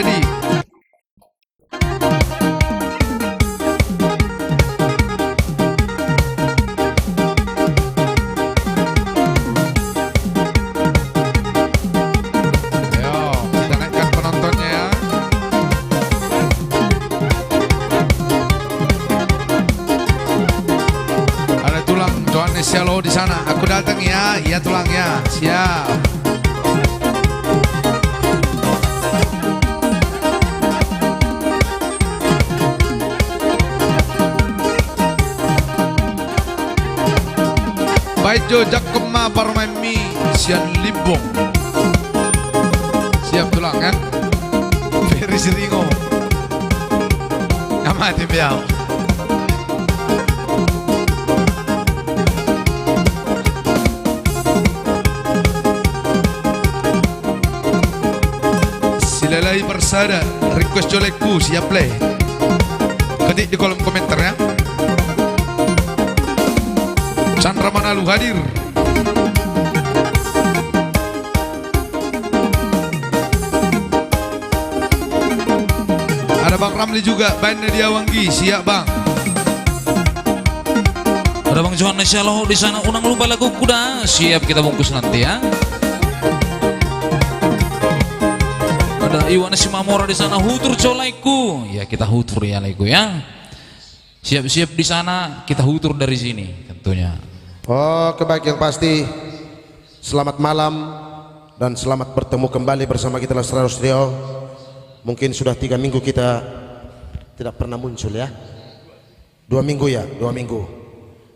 jadi. Halo di sana, aku datang ya, iya tulangnya, siap. Baik jo jakema parmami sian limbong. Siap tulang kan? Ferry Siringo. Amati biao. Silalai Persada, request jolekku siap play. Ketik di kolom komentar ya. Chandra Manalu hadir. Ada Bang Ramli juga, bandnya dia Wanggi, siap Bang. Ada Bang Johannes Syaloh di sana, unang lupa lagu kuda, siap kita bungkus nanti ya. Ada Iwan Simamora di sana, hutur colaiku. Ya kita hutur ya laiku ya. Siap-siap di sana, kita hutur dari sini tentunya. Oke baik, yang pasti selamat malam dan selamat bertemu kembali bersama kita Lestarios Trio. Mungkin sudah 3 minggu kita tidak pernah muncul ya. 2 minggu ya, 2 minggu.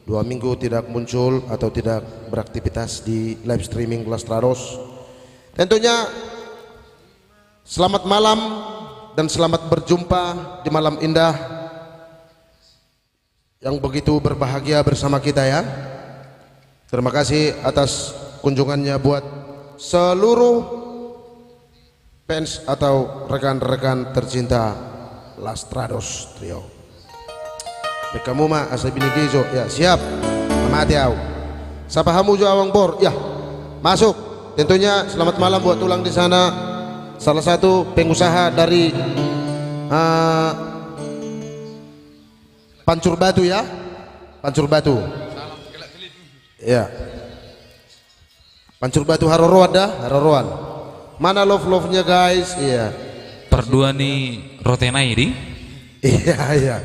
2 minggu tidak muncul atau tidak beraktivitas di live streaming Lestarios. Tentunya selamat malam dan selamat berjumpa di malam indah yang begitu berbahagia bersama kita ya. Terima kasih atas kunjungannya buat seluruh fans atau rekan-rekan tercinta Lestarios Trio. Kamu mah asa bini gizo ya, siap mati au. Sapa hamu jo awang bor ya. Masuk. Tentunya selamat malam buat tulang di sana. Salah satu pengusaha dari Pancur Batu ya, Pancur Batu. Ya, Pancur Batu Haroroan dah, Haroroan. Mana love-nya guys? Iya. Perdua nih Rotena ini. Iya.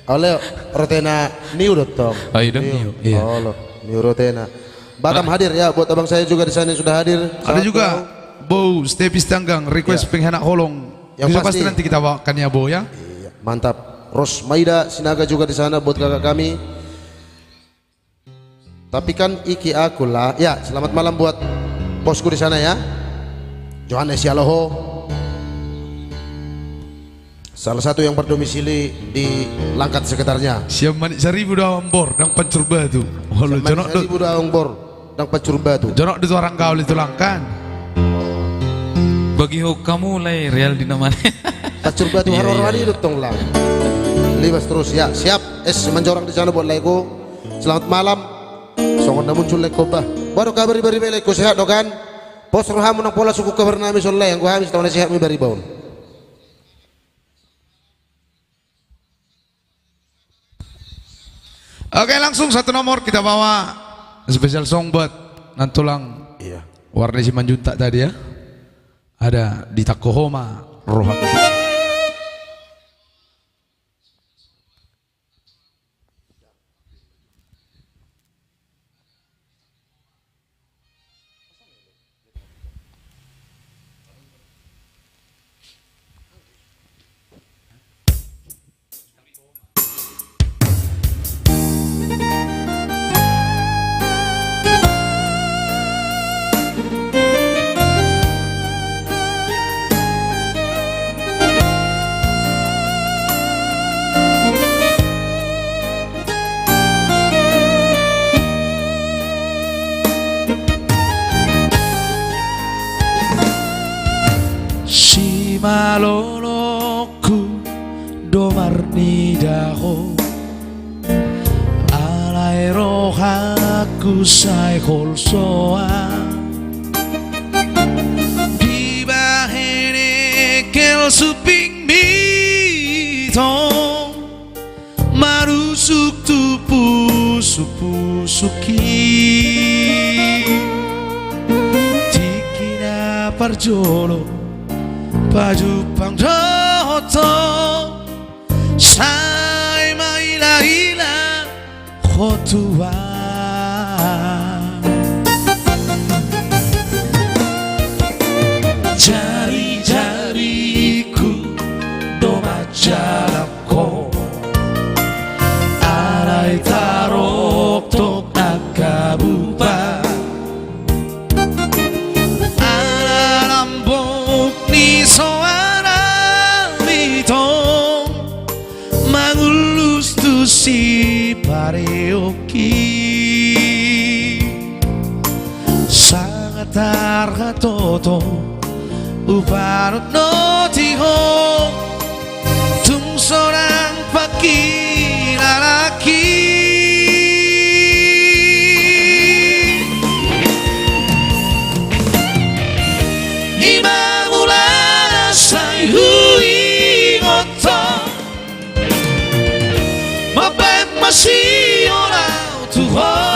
Oleh Rotena New dotong. Oh iya dong. Iya. Oh, New Rotena. Batam hadir ya, buat abang saya juga di sana sudah hadir. Ada juga Bo Stepis Tanggang request ya. penghenak holong. Yang pasti nanti kita bawakan ya Bo ya. Iya, mantap. Ros Maida Sinaga juga di sana buat kakak kami. Tapi kan iki aku lah. Ya, selamat malam buat bosku di sana ya. Johannes Syaloh. Salah satu yang berdomisili di Langkat sekitarnya. Siap Manik Seribu dawang bor dan Pancur Batu. Walau Manik Seribu dawang bor dan Pancur Batu. Jonok di orang kau itu langkan. Bagi kamu lay real di namanya. Pancur Batu Harorwani dotong lang. Libas terus ya, siap. Menjorang di sana buat lego. Selamat malam. Songon na muncul leko bah. Baru kabar bari leko sehat dokan. Pos rohamu nang pola suku kabar nami soleh yang gua habis tahun sehat mi bari baun. Oke, langsung satu nomor kita bawa spesial song buat Nantulang. Iya. Warna Simanjuntak tadi ya. Ada di Takohoma Rohak. Maloloku domarnidaho alai rohaku sai holsoa di bahene ke Tinggal suping mitong marusuk tu pusuk-pusuki Tikina parjolo baju pangdoto Sai maila-ila khotua Jari-jariku doma jalapko Alai tarok tok akabupa Ala lambok ni soara mitong Mangulus tu si pareoki Sangat tarhatoto Uparot no tiho Tung seorang fakir lalaki Imamulana say hui ngoto Mabem masih orang Tuhan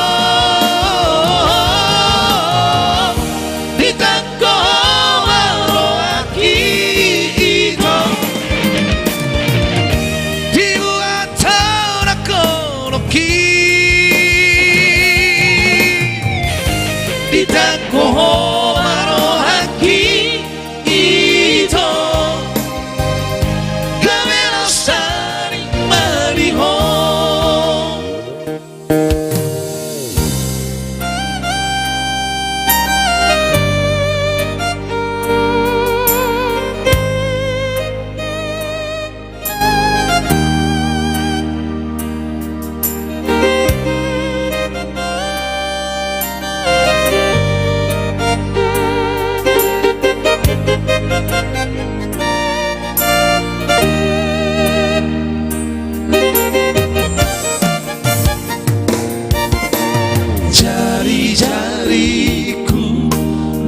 Jari-jariku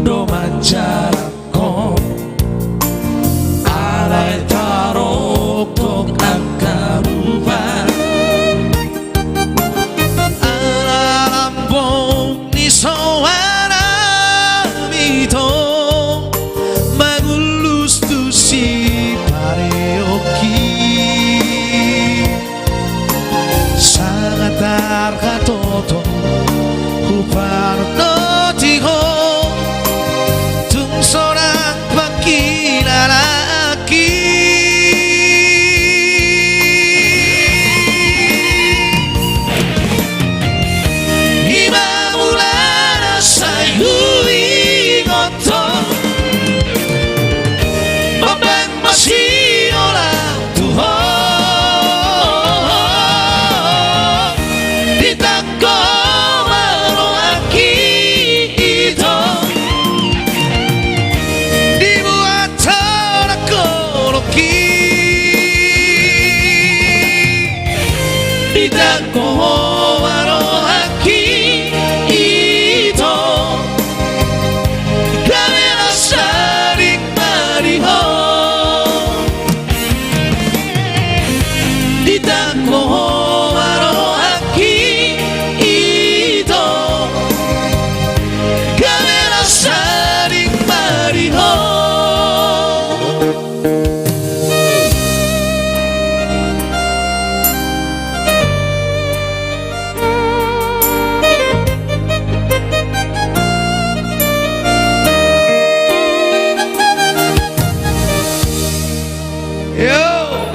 doma jalapko Alai tarok tok akarupa Ala lambok ni soara mito Magulus tu si pareoki Sangat tarkatoto Uparno tiho Tung seorang fakir lalaki Imamulana say hui ngoto Mabeng masih orang Tuhan Ditangkap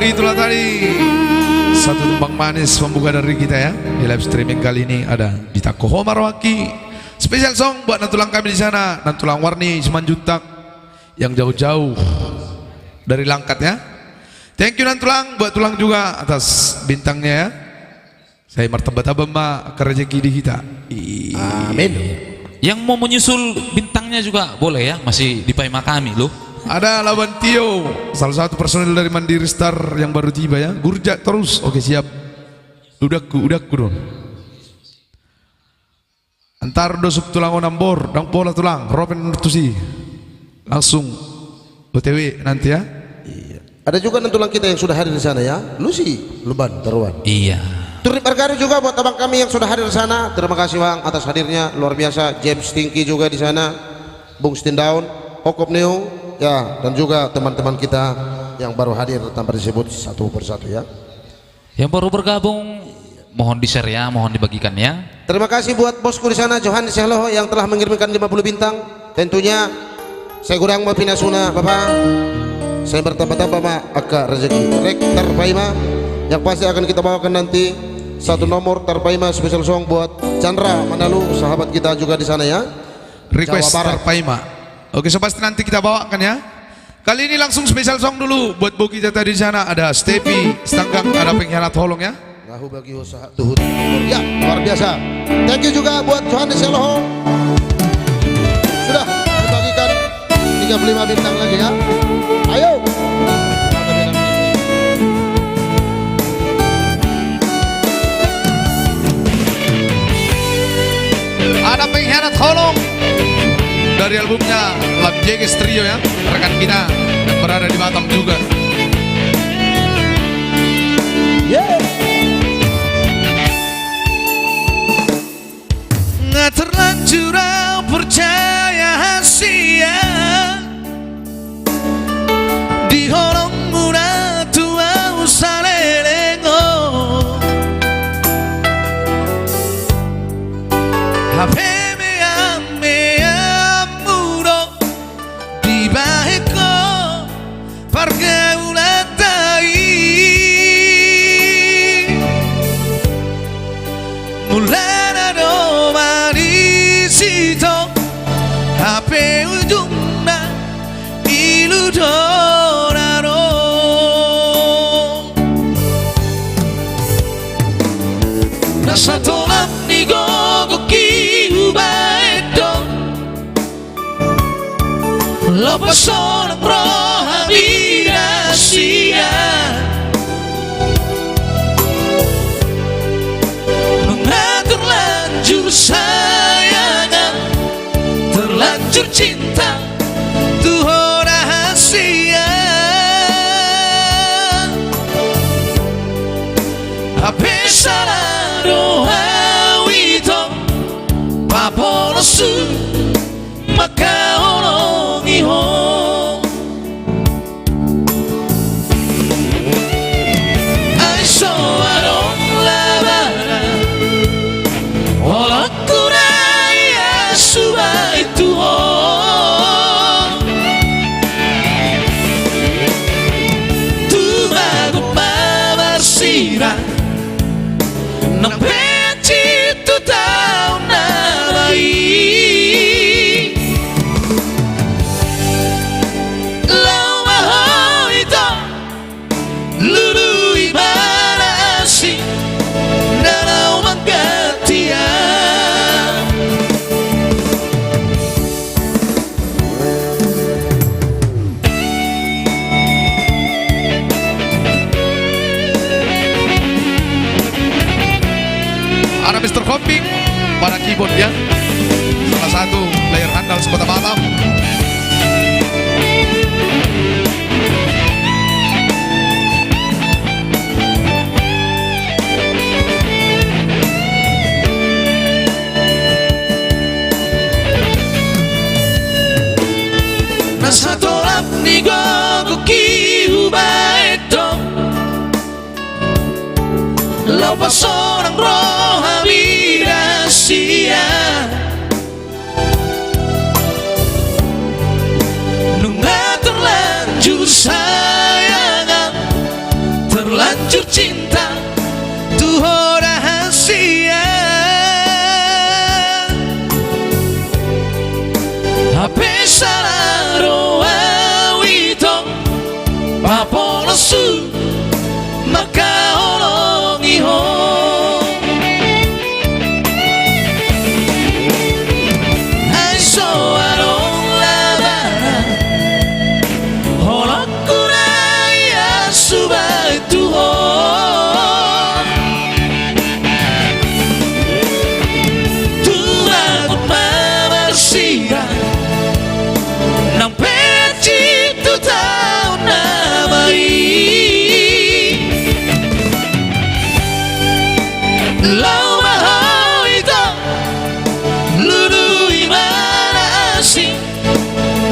Itulah tadi satu tembang manis pembuka dari kita ya di live streaming kali ini. Ada Dita Koho Marwaki, spesial song buat nantulang kami di sana, nantulang Warni Semanjuntak yang jauh-jauh dari Langkat ya. Thank you nantulang, buat tulang juga atas bintangnya ya. Saya martabat abama ke rezeki di kita. Amin. Yang mau menyusul bintangnya juga boleh ya, masih di Paima kami loh. Ada Lawan Tio, salah satu personil dari Mandiri Star yang baru tiba ya. Gurjak terus, oke siap. Udakku dong. Antar dosuk tulang onambor, dang pola tulang, Robin Nurtusi. Langsung OTW nanti ya. Ada juga nantulang kita yang sudah hadir di sana ya, Lucy Luban Darwan. Iya. Turut berkarir juga buat abang kami yang sudah hadir di sana. Terima kasih Bang atas hadirnya, luar biasa. James Stinky juga di sana, Bung Stindown, Okop Neo, ya, dan juga teman-teman kita yang baru hadir tanpa disebut satu persatu ya. Yang baru bergabung mohon di-share ya, mohon dibagikan ya. Terima kasih buat bosku di sana Johannes Yahloho yang telah mengirimkan 50 bintang. Tentunya saya kurang mau pindah sunah Bapak. Saya bertambah-tambah Pak Aka rezeki Rek Tarpaima yang pasti akan kita bawakan nanti satu nomor Tarpaima special song buat Chandra Manalu, sahabat kita juga di sana ya. Request Jawa Barat. Tarpaima. Oke, so pasti nanti kita bawakan ya. Kali ini langsung special song dulu buat bu kita tadi di sana. Ada Stepi Stanggang, ada Pengkhianat Holong ya. Lahu bagi usaha tuhut. Ya, luar biasa. Thank you juga buat Johannes Yahloho. Sudah dibagikan 35 bintang lagi ya. Ayo. Ada Pengkhianat Holong dari albumnya Lab Jeges Trio ya, rekan kita yang berada di Batam juga. Yeah. Nggak terlanjur percaya sia di holong muna tua usalelengo hape mea muro di baheko pergaulatai mulana do sito hape ujungna ilu doraro nasa tolak ni gogo kiuba edo lopa sonang roha birasia mengatur lanjur sayangan terlanjur cinta tuh rahasia ape salah doa wito papolosu maka olongi ho I saw I don't labara olakuraya subai tuho tumago mabarsira napeci tu tau nalai lau maho ito lulu ibara asi nalau manggatia Ada Mr. Koping pada keyboard ya, salah satu player handal sekota Batam. nasa tolak ni gogo kiuba edo lopa sonang roha birasia nunga terlanjur sayangan terlanjur cinta tuh rahasia ape salah roa wito papolosu maka olongi ho Lau mahal ito Lulu'y manaasing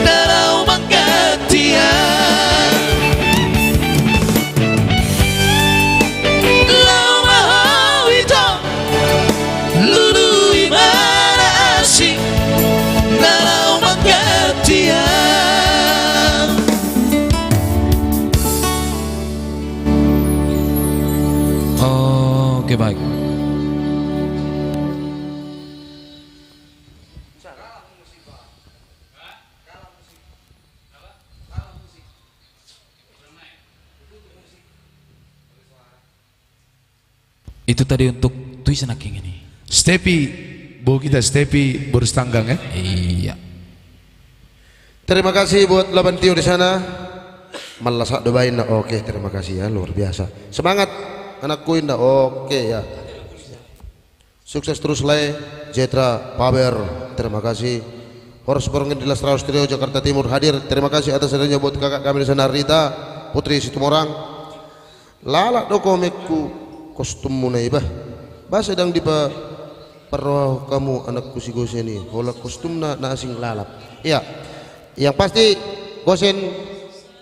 Dalaw magkatiyan Lau mahal ito Lulu'y manaasing Dalaw magkatiyan Oke, baik. Itu tadi untuk tulisan aking ini. Stepi, bu kita Stepi Boris Tanggang ya. Iya. Terima kasih buat Laban Tio di sana. Malasak dobain dah. Oke, terima kasih ya, luar biasa. Semangat anakku indah. Oke ya. Sukses terus Le, Jetra, Paber. Terima kasih. Horos Borongin di Lastra Studio Jakarta Timur hadir. Terima kasih atas hadirnya buat kakak kami di sana Rita, Putri Situmorang. Lalak do komikku kostummu na iba. Ba sedang di perroh kamu anakku si Gosen ini. Hola kostum na asing lalap. Iya. Yang pasti Gosen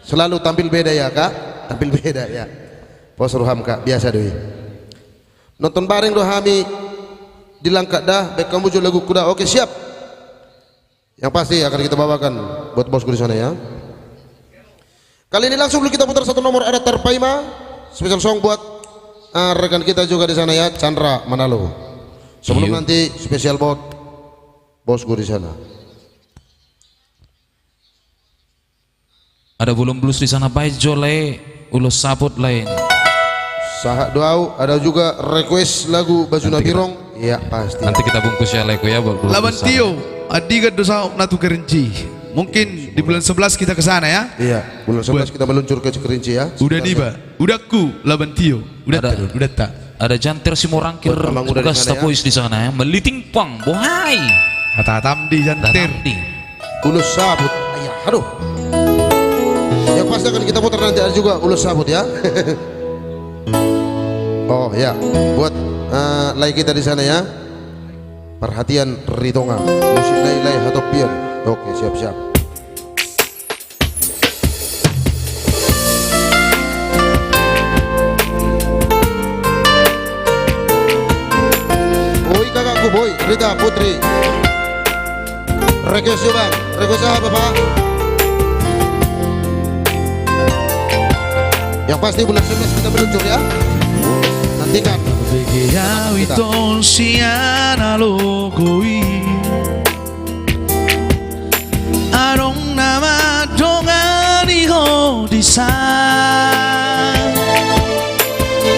selalu tampil beda ya kak, tampil beda ya. Pos Ruham kak, biasa doi. Nonton bareng Rohami di langkah dah, baik kamu juga lagu kuda. Oke siap. Yang pasti akan kita bawakan buat bosku di sana ya. Kali ini langsung kita putar satu nomor ada Terpaima, special song buat rekan kita juga di sana ya, Chandra Manalo. Sebelum nanti spesial buat bosku di sana. Ada belum blues di sana baik jole ulos sabut lain. Sahak doau ada juga request lagu Bajuna Birong. Iya pasti. Nanti kita bungkus ya leko ya buat blues. Laban di sana. Tio, adiga dosa natu kerinci. Mungkin di bulan 11 kita ke sana ya. Iya, bulan 11 kita meluncur ke Cikerinci ya. Udah niba, udah ku Laban Tio, udah Ada. tak, udah tak. Ada jantir si morangkir Emang udah di tugas sana ya? tapois di sana ya. Meliting pang, bohai. Hatatam di jantir. Danardi. Ulus sabut. Ayah, aduh. Yang pasti akan kita putar nanti ada juga ulus sabut ya. Oh ya, buat lagi kita di sana ya. Perhatian Ritonga, musik lay atau pian. Oke, siap-siap. Boy kakakku boy, Rita Putri. Request yuk bang, request apa pak? Yang pasti bulan 11 kita meluncur ya. Nantikan. Begitu itu siana logoi Arong nama dongani ho disa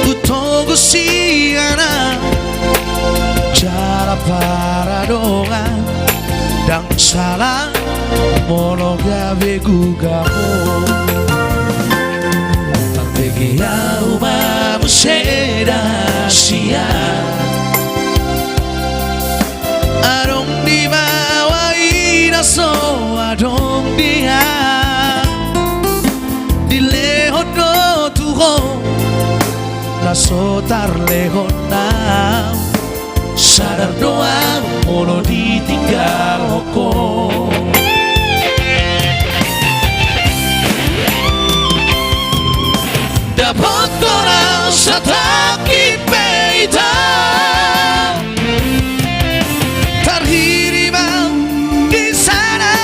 Utogo siana Cara para dongan Dang salah monoga begugamo Begitu mamu seda sia Arong di bawah inaso adong dia Di lehot do tuho Laso tar lehot na Sadar doang mono ditinggal hoko Dapat korang sataki peita Terhirimau di sana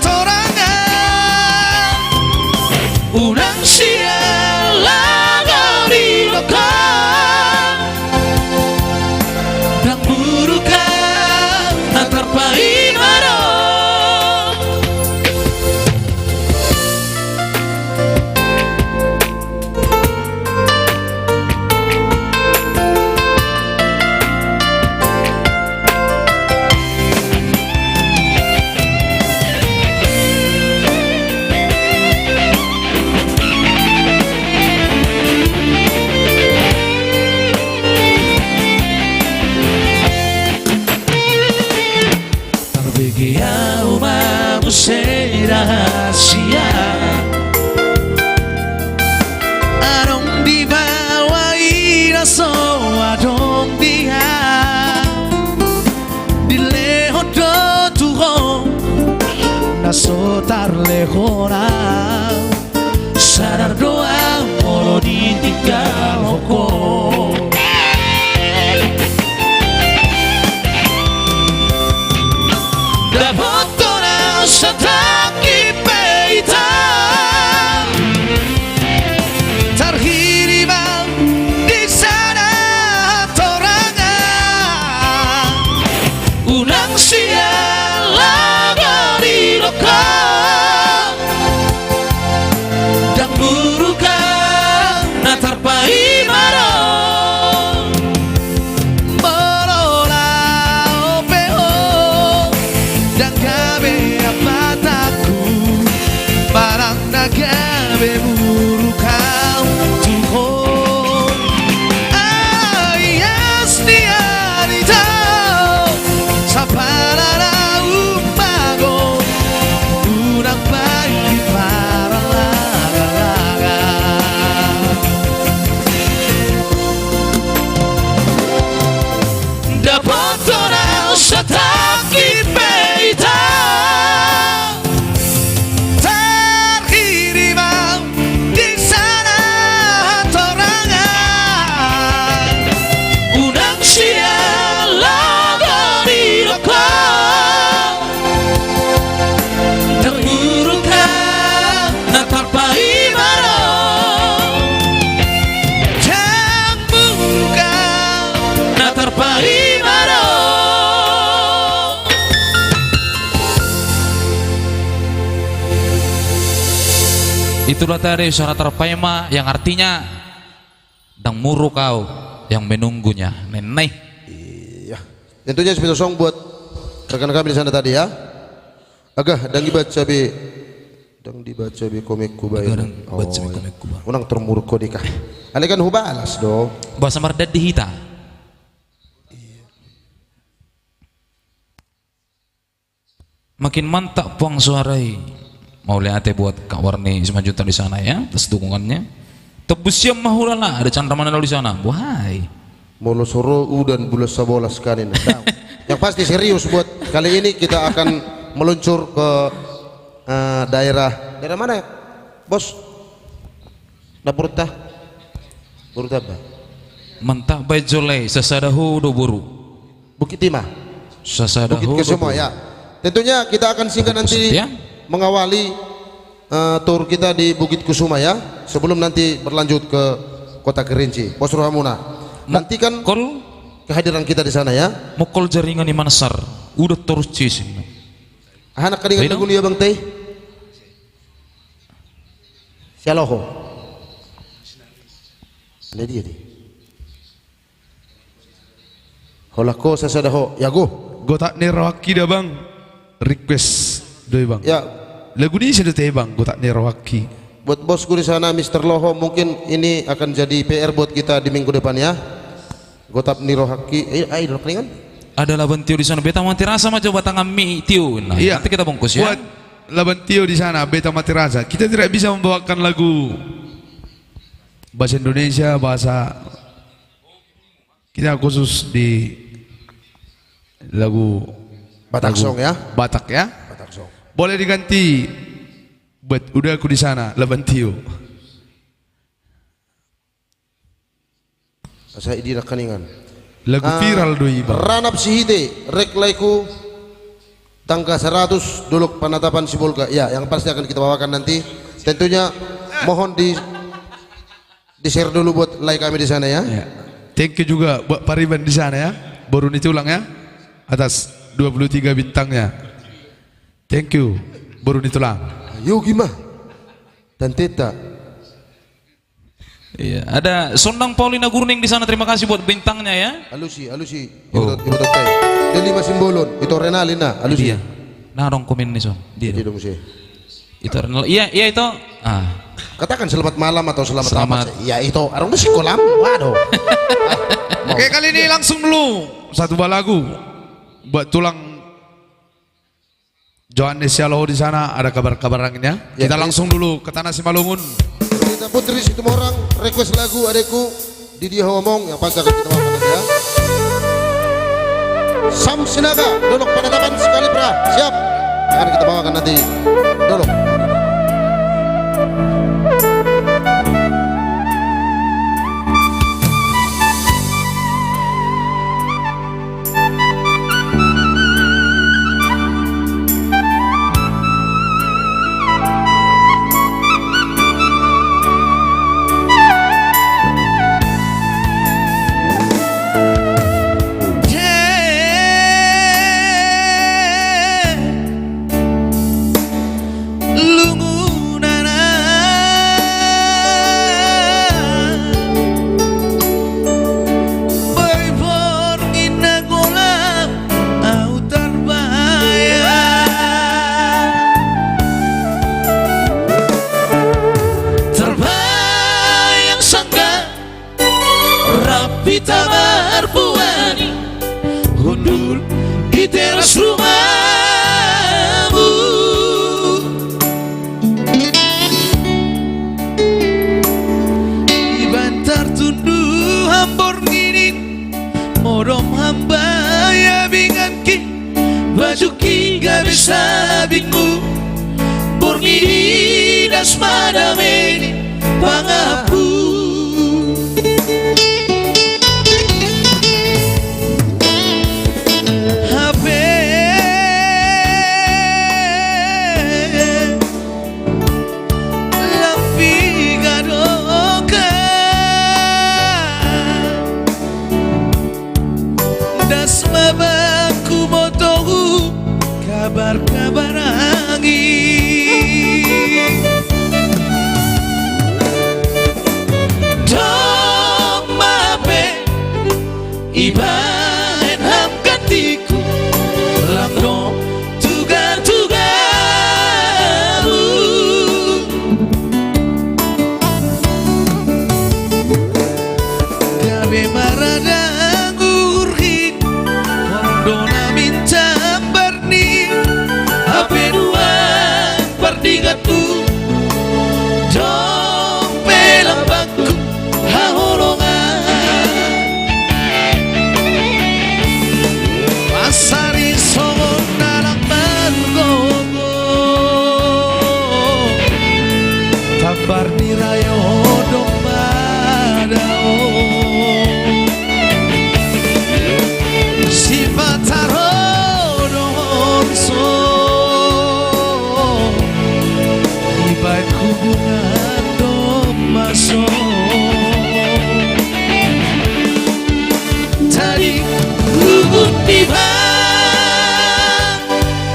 torangan Unang sialang di lokal Dan burukan antar paimaro lehona sadar doa molo ditinggal hoko dapat tona sataki peita terkirimam di sana torangan unang siala dari lokal dan burukan natar paimaro Morola opeo dan gabe apataku parang nagabe murukau Tuhan ayas diarita saparara umago unang pagi para laga-laga dapat orang sataki peita terkirimam di sana torangan unang siala dari lokal dan burukan natar paimaro yang buka natar paimaro Itulah tadi suara terpaima yang artinya dang muru kau yang menunggunya nenek. Iya. Tentunya special song buat rekan kami di sana tadi ya. Agak dang dibaca be komik kubai. Dang dibaca be komik kubai. Unang termurko dikah. Alekan hubalas do. Bahasa mardat dihita. Makin mantap puang suarai. Mau lihat buat Kak Warni Simanjuntak di sana ya, atas dukungannya. Tebus siam mahulala ada Chandra Manalo di sana. Wahai. Molo soro udan bulan sabolas kanin. Yang pasti serius buat kali ini kita akan meluncur ke daerah mana ya? Bos? Dapur tah? Buru apa? Mentah baik jolai sasadahu do buru. Bukit Timah. Sasadahu Bukit do Kesuma buru. ya. Tentunya kita akan singgah nanti Ya. mengawali tour kita di Bukit Kusuma ya. Sebelum nanti berlanjut ke Kota Kerinci, Pos Rohamuna. Nantikan Mukol kehadiran kita di sana ya. mukol jaringan di Manasar. Udah terus cisin. Anak kadingan Ayo. lagu dia Bang Teh. Sialoho. Ada dia deh. Holako sasadaho yago. gotak nerawaki dah bang request doi bang Ya, lagu ini sudah teh bang gotak nerawaki buat bosku di sana Mr. Loho mungkin ini akan jadi PR buat kita di minggu depan ya. Gotap Nirohaki, ayo kan? Ada laban tio di sana. Beta mati rasa mah coba tangan mie tio. Nah, iya nanti kita bungkus ya. buat laban tio di sana Beta Mati Rasa kita tidak bisa membawakan lagu bahasa Indonesia bahasa kita khusus di lagu Batak Song ya. Batak ya Batak Song. boleh diganti buat udah aku di sana laban tio Saya di kaningan. lagu viral doi bang Ranap Sihite, rek laiku tangga 100 duluk penatapan Sibolga. Ya, yang pasti akan kita bawakan nanti. Tentunya mohon di share dulu buat like kami di sana ya. ya. Thank you juga buat Pariban di sana ya baru ditulang ya atas 23 bintangnya thank you baru ditulang Ayo gimana? Dan Teta. Iya, ada Sondang Paulina Gurning di sana. Terima kasih buat bintangnya ya. Alusi. Oh. Ibu Totai. Dan 5 simbolon. Itu Renalina. Alusi. Dia. Nah, dong komen nih, Son. Dia. Jadi dong sih. Itu Renal. Iya, itu. Ah. Katakan selamat malam atau selamat Selamat. apa? Ya itu. Arung besi kolam. Waduh. oke kali ini langsung dulu satu buah lagu buat tulang Johannes Sialoho di sana ada kabar-kabar anginnya Ya, kita langsung dulu ke Tanah Simalungun Kita Putri situ orang request lagu adekku Didi Ngomong yang pasti akan kita bawakan nanti ya. Sam Sinaga, Dolok Penetapan sekali pra. Siap. Akan kita bawakan nanti. Dolok. di teras rumahmu. Ibantar tundu hambor nginin modom hamba ya binganki baju ki gak bisa bingmu borngini das madameni pangapu habe lampi gadoka das mabaku motohu kabar-kabar angin domape ibaen ham katiku langdong tuga-tugamu gabe maradang urhit dona minta barni ape dua perdigatu dong pelang bangku haholongan pasari songon dalam margogo tabar nirayo dong madao sifat so ibarat hubungan domaso tadi hubung tiba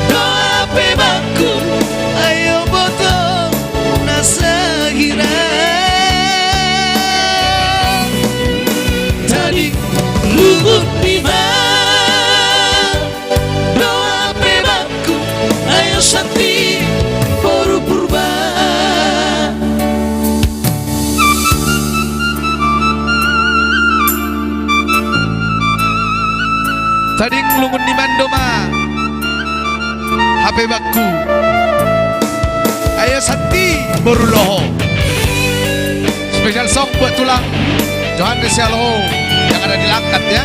doa pebaku ayo botol nasagira tadi hubung tiba Santi baru purba tadi ngelungun di mandoma HP baku ayo Santi baru loho spesial song buat tulang Johannes Yaloho yang ada di Langkat ya.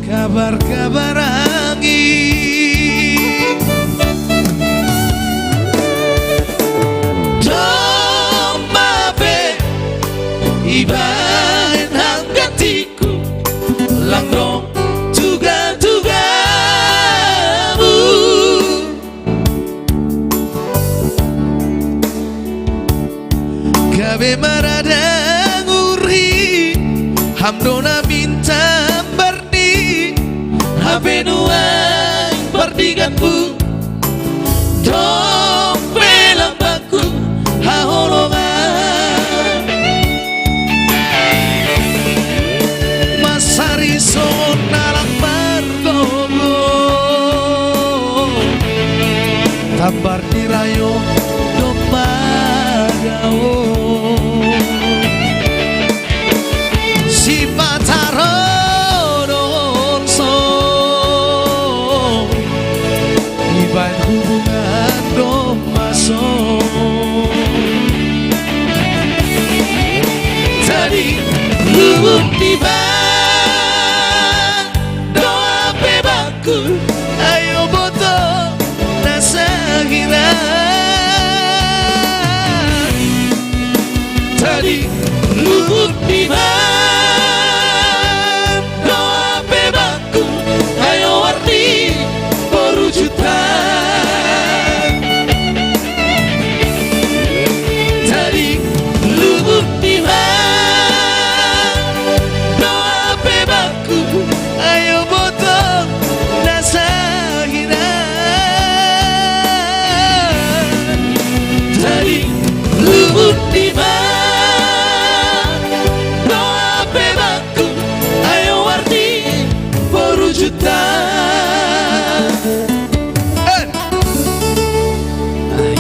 Kabar-kabar angin domabe ibaen hanggatiku langdong tuga-tugamu gabe maradang urhi hamdona minta Benuang perdigatku dong pelang bangku haholongan masari son nalang margogo tabar dirayo domadao si pataro hubungan domaso tadi hubung tiba doa pebaku ayo boto nasagira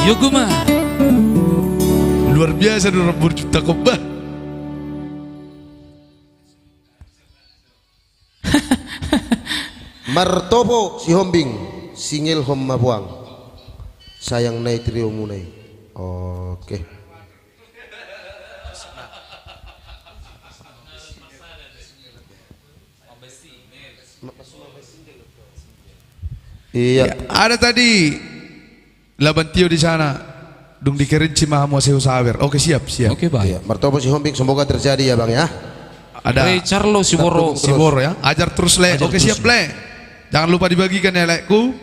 Yoguma. Luar biasa dulu berjuta kobah. Martopo si Hombing singil hom mabuang sayang nai trio munai. Oke. Iya. Ada tadi laban tio di sana. Dung dikerinci mahamu aseu sawer. Oke, siap. Oke, baik. Iya. Martopo si Hombing semoga terjadi ya bang ya. Ada Ray Charlo Siboro. Sibor ya. Ajar terus le. Ajar Oke, terus, siap le. Jangan lupa dibagikan ya lekku.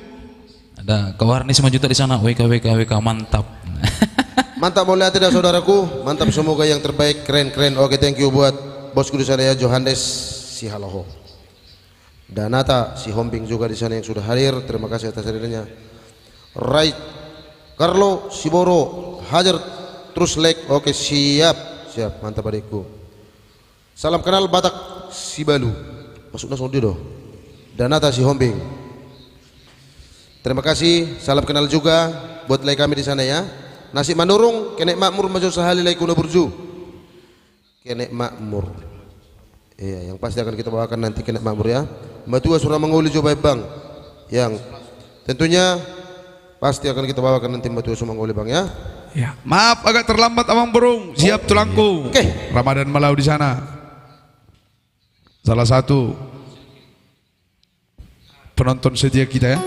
Ada Kawarni 5 juta di sana. WK mantap. Mantap mulia tidak saudaraku. Mantap, semoga yang terbaik, keren. Oke, thank you buat bosku di sana ya, Johannes si Haloho. Danata si Hombing juga di sana yang sudah hadir. Terima kasih atas hadirnya. Right. Carlo Siboro hajar terus like. Oke, siap. Mantap adikku. Salam kenal Batak Sibalu. Masuknya sondi doh. Danata si Hombing. Terima kasih. Salam kenal juga buat like kami di sana ya. Nasi manurung kenek makmur maju sahali lai kuna burju. Kenek makmur. Iya, yang pasti akan kita bawakan nanti kenek makmur ya. Matua surah menguli coba bang. Yang tentunya pasti akan kita bawakan nanti Matua surah menguli bang ya. Ya. Maaf agak terlambat Abang Burung. Siap tulangku. Oke. Ramadan Malau di sana. Salah satu penonton setia kita ya.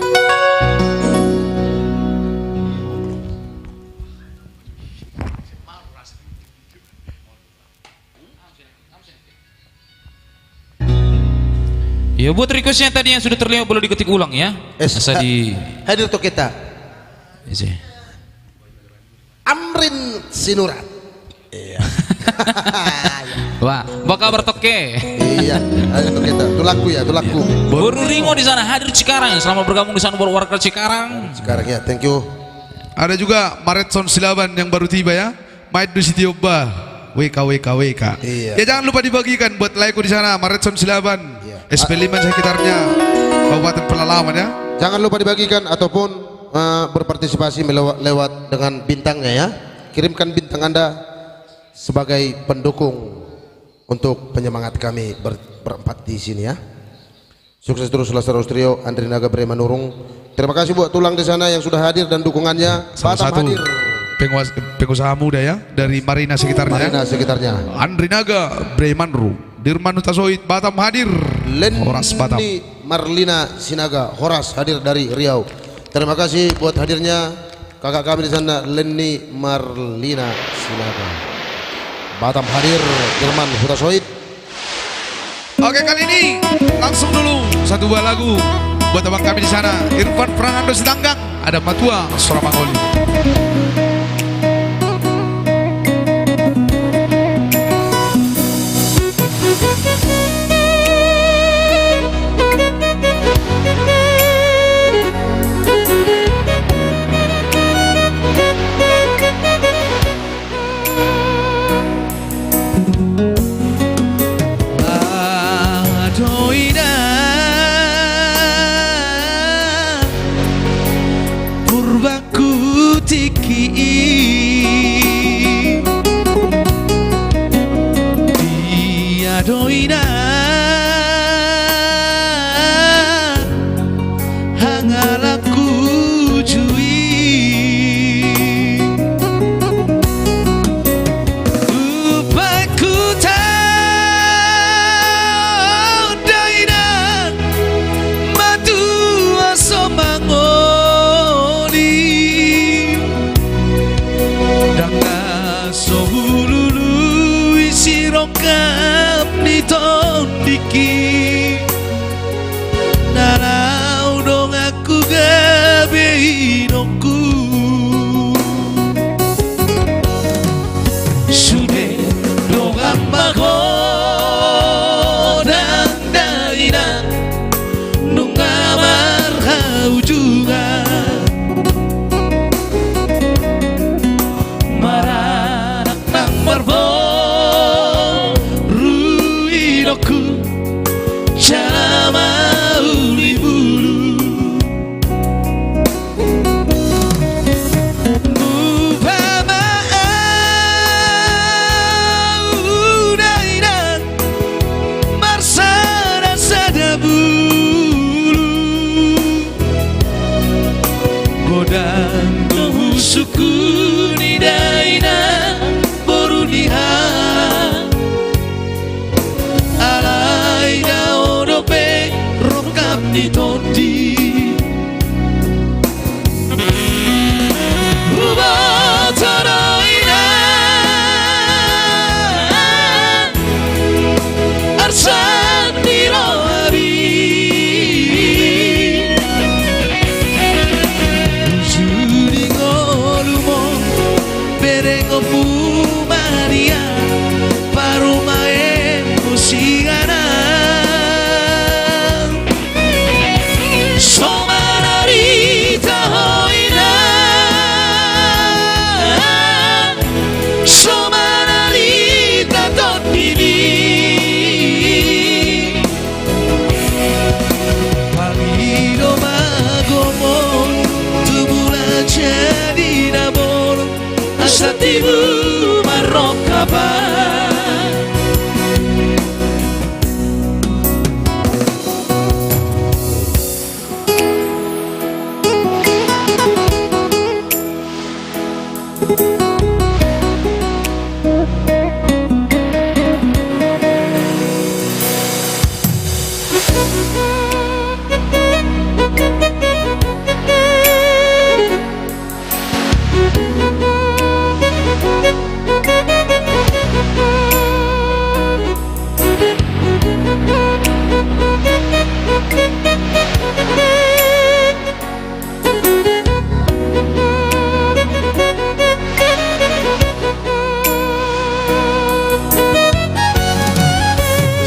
Ya buat requestnya tadi yang sudah terlihat boleh diketik ulang ya. Asa di hadir to kita. Isi. Amrin Sinurat. Iya. Wah, bakal bertoke. Iya, hadir to kita. Tulaku ya, tulaku. Boru Ringo di sana hadir Cikarang. Selamat bergabung di sana buat warga Cikarang. Sekarang ya, thank you. Ada juga Maretson Silaban yang baru tiba ya. Maid du Sitioba. WK. Iya. Ya jangan lupa dibagikan buat laiku di sana Maretson Silaban. Iya. SP5 sekitarnya Kabupaten Pelalawan ya. Jangan lupa dibagikan ataupun berpartisipasi lewat dengan bintangnya ya. Kirimkan bintang Anda sebagai pendukung untuk penyemangat kami berempat di sini ya. Sukses terus Lestari Trio, Andri Naga Bremanurung. Terima kasih buat tulang di sana yang sudah hadir dan dukungannya. Salah Batam satu hadir. pengusaha muda ya dari Marina sekitarnya. Marina sekitarnya. Andri Naga Bremanru, Dirman Utasoid Batam hadir. Horas Batam. Leni Marlina Sinaga Horas hadir dari Riau. Terima kasih buat hadirnya kakak kami di sana Leni Marlina Sinaga. Batam hadir Dirman Hutasoid. Oke, kali ini langsung dulu satu buah lagu buat abang kami di sana. Irfan Pranando Sedanggang, ada Matua Soramangoli. Doina hangalaku jui lupaku tau doina matu asomangoni danga sohululu isirongkap tondiki narau dong aku gabeinongku sude dong ambako dan daina nungamar kau juga maranak nang marbo Chama ulibulu di tondi Ubataroina Arsan di rohabi Usuri ngolumo Berengo Maria Parumae musigana Somararita hoina Somararita tondini Pagiro magomo Tubula jadi nabolo Asatimu marokaba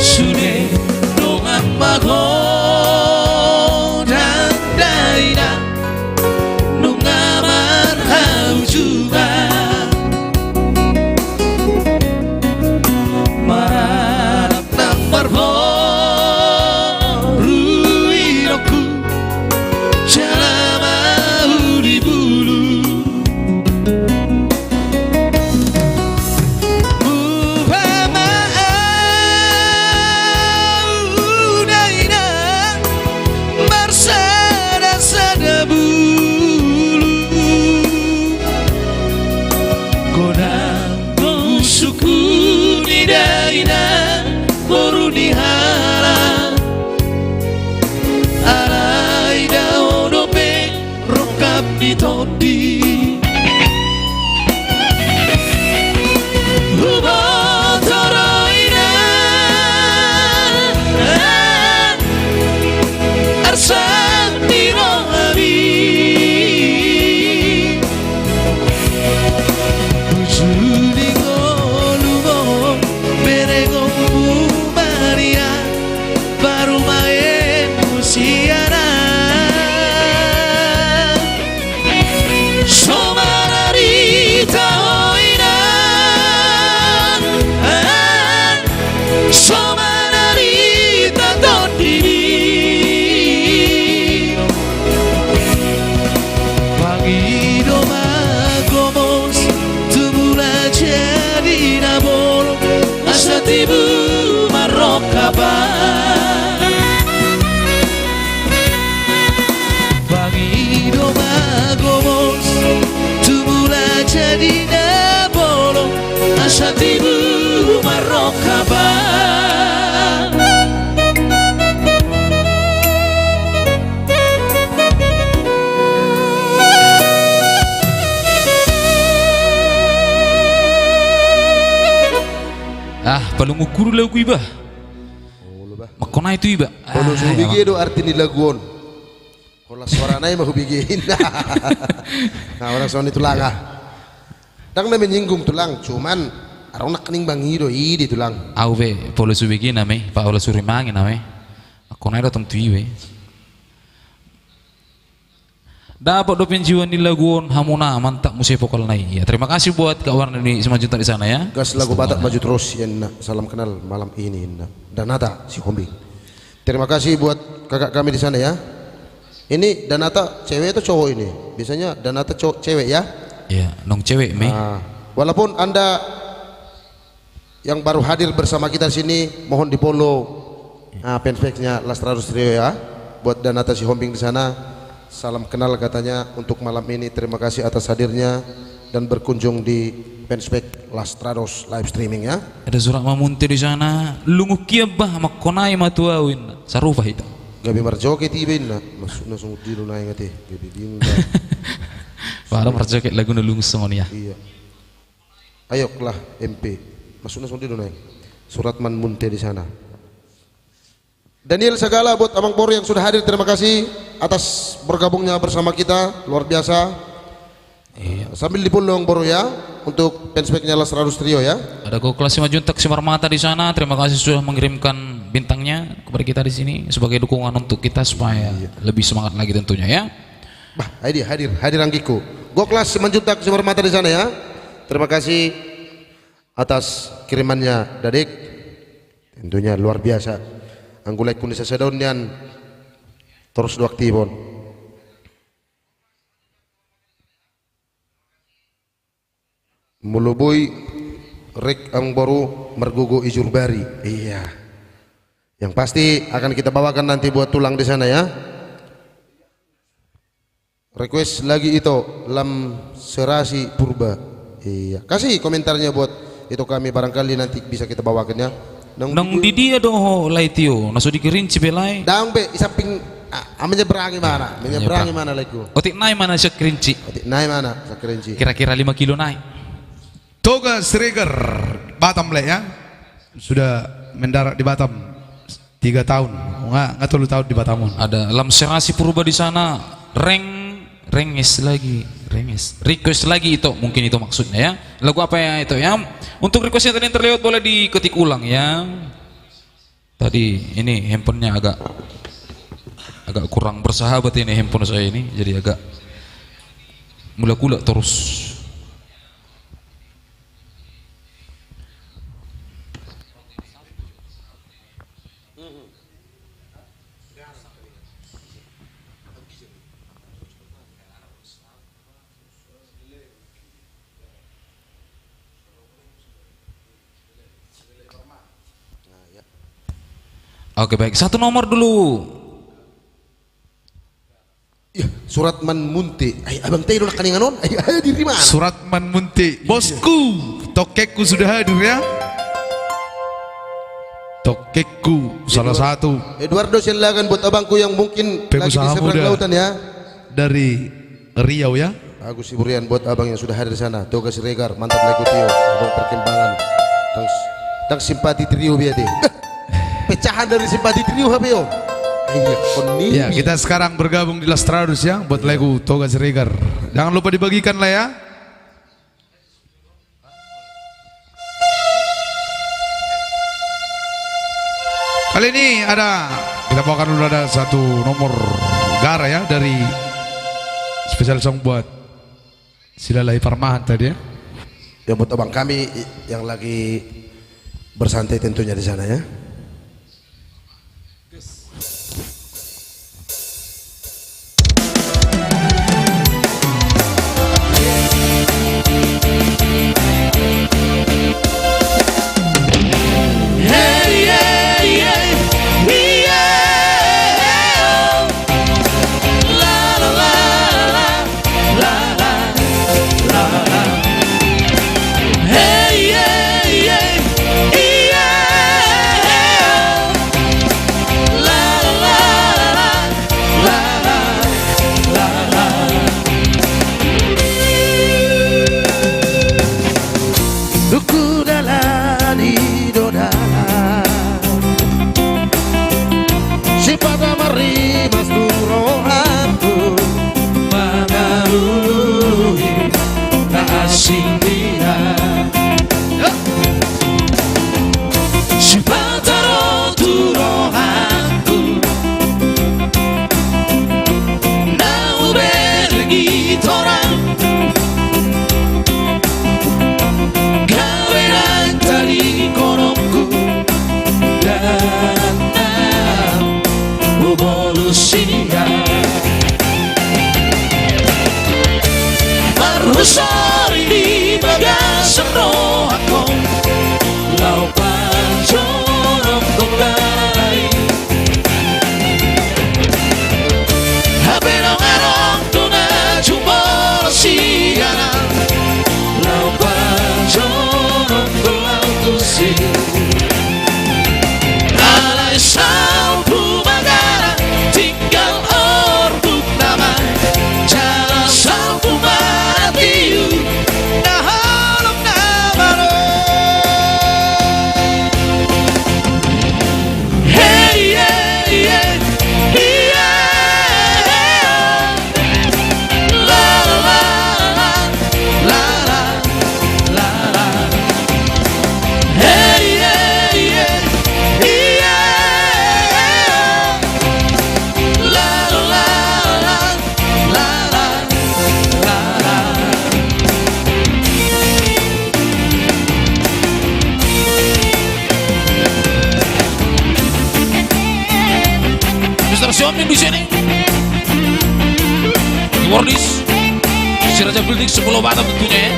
Sune dongan mago dan daina nungamar hau juga marap nang barboruinoku jalama udi bulu di tondi Ubataroina Arsan di rohabi Usuri ngolumo Berengo Maria Parumae musiana Somararita hoina Somararita tondini Pagiro magomos Tumula jadi nabolo Asatibu marokaba Pagiro magomos Tumula jadi nabolo Asatibu marokaba Palungu kuru lagu iba makona itu iba Kalau subigi do arti ni laguon. Kalau suara nai mah hubigiin. Nah orang soal itu langa. Dang na menyinggung tulang, cuman arong nak kening bangido di tulang. au be polo subigi name pa ola surimangi name makona itu tom tuiwe dapat dopin jiwa ni laguon hamuna mantap musik vokal nai ya terima kasih buat Kak Warni di Simanjuntak di sana ya Gas lagu Batak maju terus ya salam kenal malam ini Danata si Hombing. Terima kasih buat kakak kami di sana ya. Ini Danata cewek atau cowok ini? Biasanya Danata cewek ya. ya nong cewek me Walaupun Anda yang baru hadir bersama kita di sini mohon di follow fanpage-nya Lastrados Trio ya. Buat Danata si Hombing di sana. Salam kenal katanya untuk malam ini. Terima kasih atas hadirnya dan berkunjung di fanpage Lastrados live streaming ya. ada surat mamunti di sana lungu kiabah makonai matuawin sarufah itu Gabi marjoke tibin na masuk na sungod dilo na ingati. Gabi binda. Para perjoket lagu nulung semua ya. Iya. Ayoklah MP. Masuk na sungod dilo na. Suratman Munte di sana. Daniel Sagala buat Abang Boro yang sudah hadir, terima kasih atas bergabungnya bersama kita, luar biasa. Iya. Sambil dipulung Boro ya untuk fanspeknya Lasrarus Trio ya. Ada Goklas Simajuntak Simarmata di sana. Terima kasih sudah mengirimkan bintangnya kepada kita di sini sebagai dukungan untuk kita supaya lebih semangat lagi tentunya ya. Bah, hadir Anggiku. Goklas Simanjuntak Simarmata di sana ya. Terima kasih atas kirimannya Dadik. Tentunya luar biasa. Anggulai kunis sesedonian terus dua aktifon. Mulubui rek ang baru mergugo ijurbari. Iya. Yang pasti akan kita bawakan nanti buat tulang di sana ya. Request lagi itu Lam Serasi Purba. Iya. Kasih komentarnya buat itu kami barangkali nanti bisa kita bawakan ya. Nang di dia doh laitio, naso dikerinci belai. Daang be isamping menyeberangi mana? Menyeberangi mana lagi? Otik naik mana syak kerinci? Naik mana? Sakerinci. Kira-kira 5 kilo naik. Toga Sregar Batam le ya. Sudah mendarat di Batam 3 tahun. Nggak 3 tahun di Batam. Ada Lam Serasi Purba di sana. Renges request lagi itu mungkin itu maksudnya ya. Lagu apa ya itu ya? Untuk requestnya tadi yang terlewat boleh diketik ulang ya. Tadi ini handphonenya agak kurang bersahabat ini handphone saya ini, jadi agak mula-kula terus. Oke baik, satu nomor dulu. Ya, Suratman Munte. Ay, Abang Teh udah kaningan non. Ay, hadir di mana? Suratman Munte, bosku, tokekku sudah hadir ya. Tokekku salah satu Eduardo silakan buat abangku yang mungkin lagi di pengusaha seberang muda lautan ya. dari Riau ya. Agus Iburian buat abang yang sudah hadir di sana. Toga Siregar, mantap lagu Tio, abang perkembangan. Tang simpati trio biade. Pecahan dari simpati trio HBO. Iya, koni. Ya, kita sekarang bergabung di Lasrarus ya buat lagu Toga Siregar. Jangan lupa dibagikan lah ya. Kali ini kita bawakan dulu ada satu nomor gara ya dari spesial song buat Silalai Parmahan tadi ya. Ya buat abang kami yang lagi bersantai tentunya di sana ya. Omni di sini. Wardis, si Raja Building 10 Batam tentunya ya.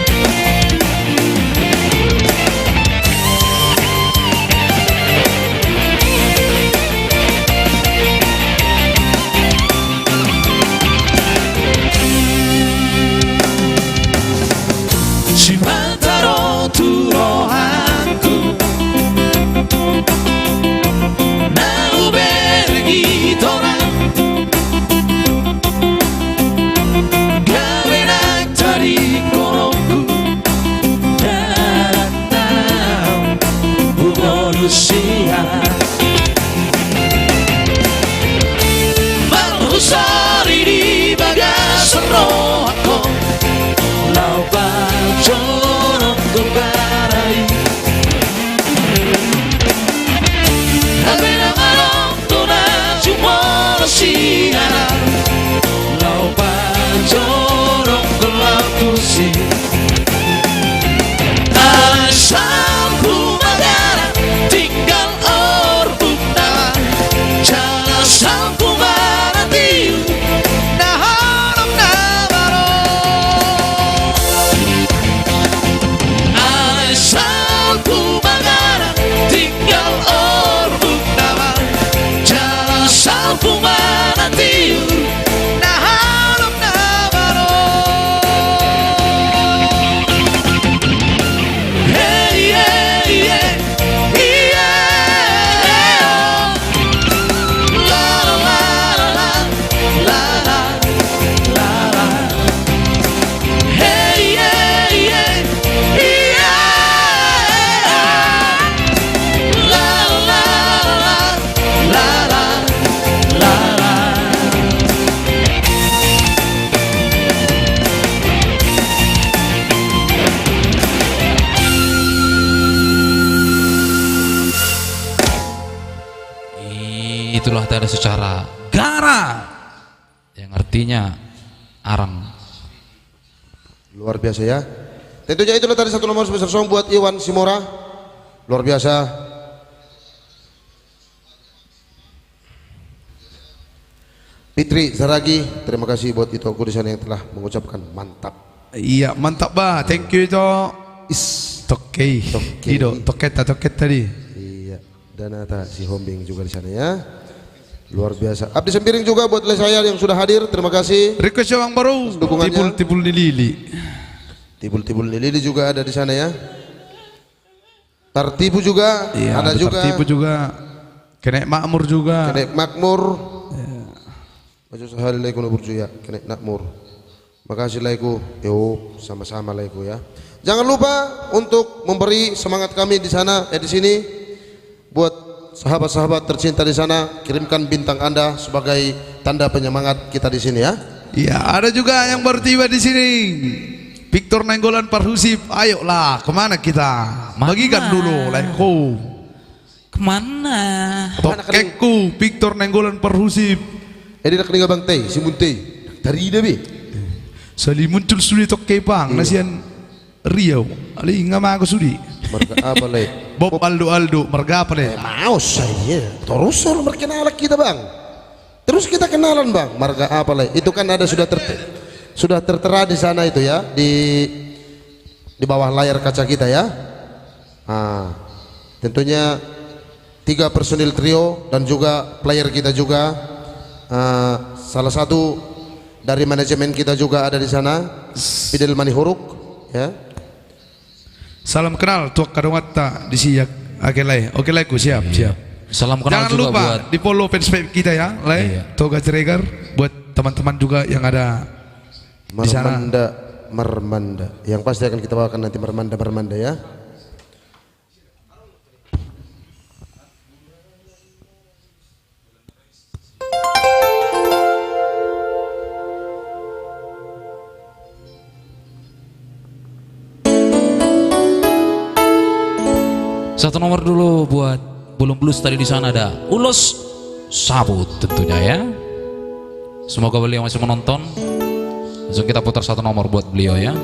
Shimantaro turohanku Nauberi torang Gawenak tadi konoku Datang Bugonusia Malhusari di bagasan rohako Lau bacorok kebarai Abena marong tuna cumoro siara Lau bacorok kelakusi Asal kumagara tinggal orbuk nama Jala sampu maratiu Nahanam nabaro Asal kumagara tinggal orbuk nama Jala sampu maratiu Nahanam nabaro Hey yeah yeah yeah La la la la la la la la Hey yeah yeah yeah La la la la la la Itulah tanda secara gara yang artinya arang. Luar biasa ya. Tentunya itulah tadi satu nomor special song buat Iwan Simora. Luar biasa. Fitri Zaragi, terima kasih buat itu aku di sana yang telah mengucapkan mantap. Iya mantap bah, thank you itu. Toke, Ido, toket tadi. Iya, Danata si Hombing juga di sana ya. Luar biasa. Abdi Sempiring juga buat saya yang sudah hadir, terima kasih. Request yang baru, Dukungannya. tibul di lili. Tibul-tibul Lili juga ada di sana ya. Tartibu juga Iya, ada juga. Tartibu juga. Kenek makmur juga. Kenek makmur. Maju sehari lagi kuno berjuya. Kenek makmur. Makasih laiku. Yo, sama-sama laiku ya. Jangan lupa untuk memberi semangat kami di sana di sini buat sahabat-sahabat tercinta di sana, kirimkan bintang Anda sebagai tanda penyemangat kita di sini ya. Iya, ada juga yang baru tiba di sini. Victor Nenggolan Parhusip, ayolah kemana kita? Bagikan dulu, like-ku. Kemana? Tokekku, Victor Nenggolan Parhusip. Edi nak keninga bang teh, si munte. Dari ide be. Sali muncul sudi tokepang, nasian Riau. Ali ngama aku sudi. Marga apa le? Bob Aldo, marga apa le? Mau saya. Terus suruh berkenalan kita bang. Terus kita kenalan bang. Marga apa le? Itu kan ada sudah tertera di sana itu ya, di bawah layar kaca kita ya. Nah, tentunya 3 personil trio dan juga player kita juga. Salah satu dari manajemen kita juga ada di sana, Fidel Manihuruk ya. Salam kenal tuak kadongata di siak. Oke lai ku siap. Salam kenal Jangan juga lupa buat di follow fanspage kita ya, Iya. Toga Ciregar buat teman-teman juga yang ada di sana. Mermanda. Yang pasti akan kita bawakan nanti Mermanda ya. satu nomor dulu buat Bulung Blues. Tadi di sana ada Ulos Sabut tentunya ya. Semoga beliau masih menonton. Langsung kita putar satu nomor buat beliau ya.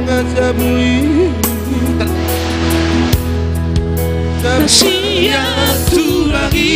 ngajabui Satu lagi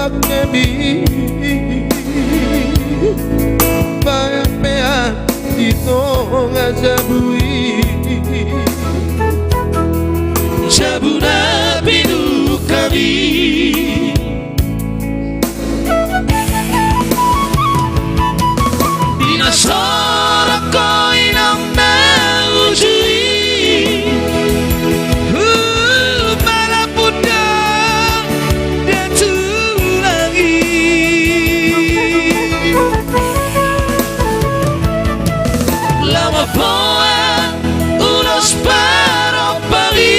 Kami bayang-bayang itu ngajabui Sabuna binu kami Dina sorak ko inang naujui Malapun dah datu lagi Lama poa ulos para pagi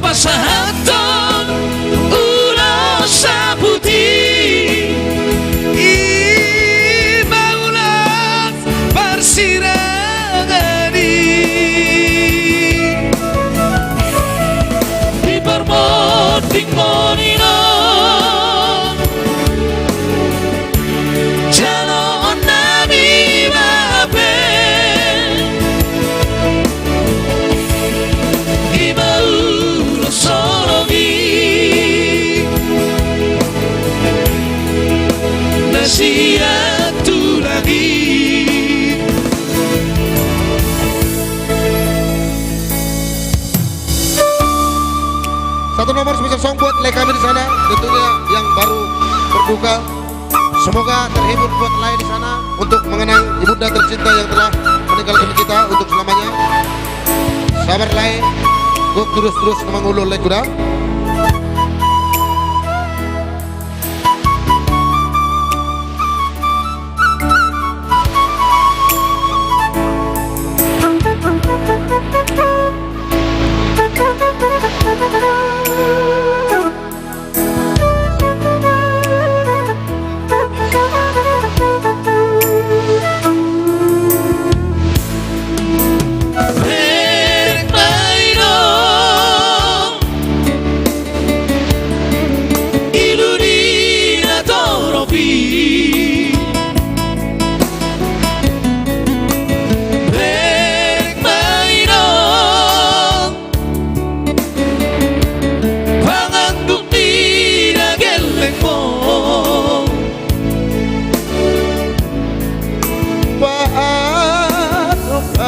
Pasahaton ulo sabuti Imaulas parsirangani Di permoting monino Jalo nami mabe Satu lagi satu nomor spesial song buat like kami di sana, tentunya yang baru berduka. Semoga terhibur buat lain di sana untuk mengenang ibunda tercinta yang telah meninggalkan kita untuk selamanya. Sabar lain, guk terus mengulur like kuda.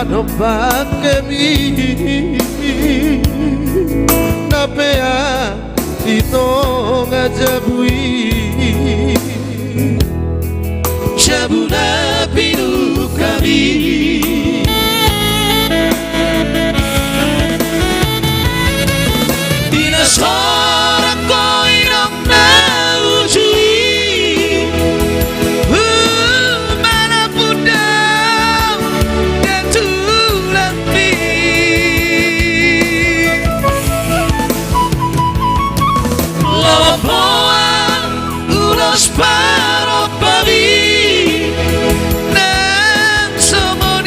Domba kami napea itu ngajabui Sabuna binu kami Dina sorak ko inang naujui Ulos para pagi Nang semua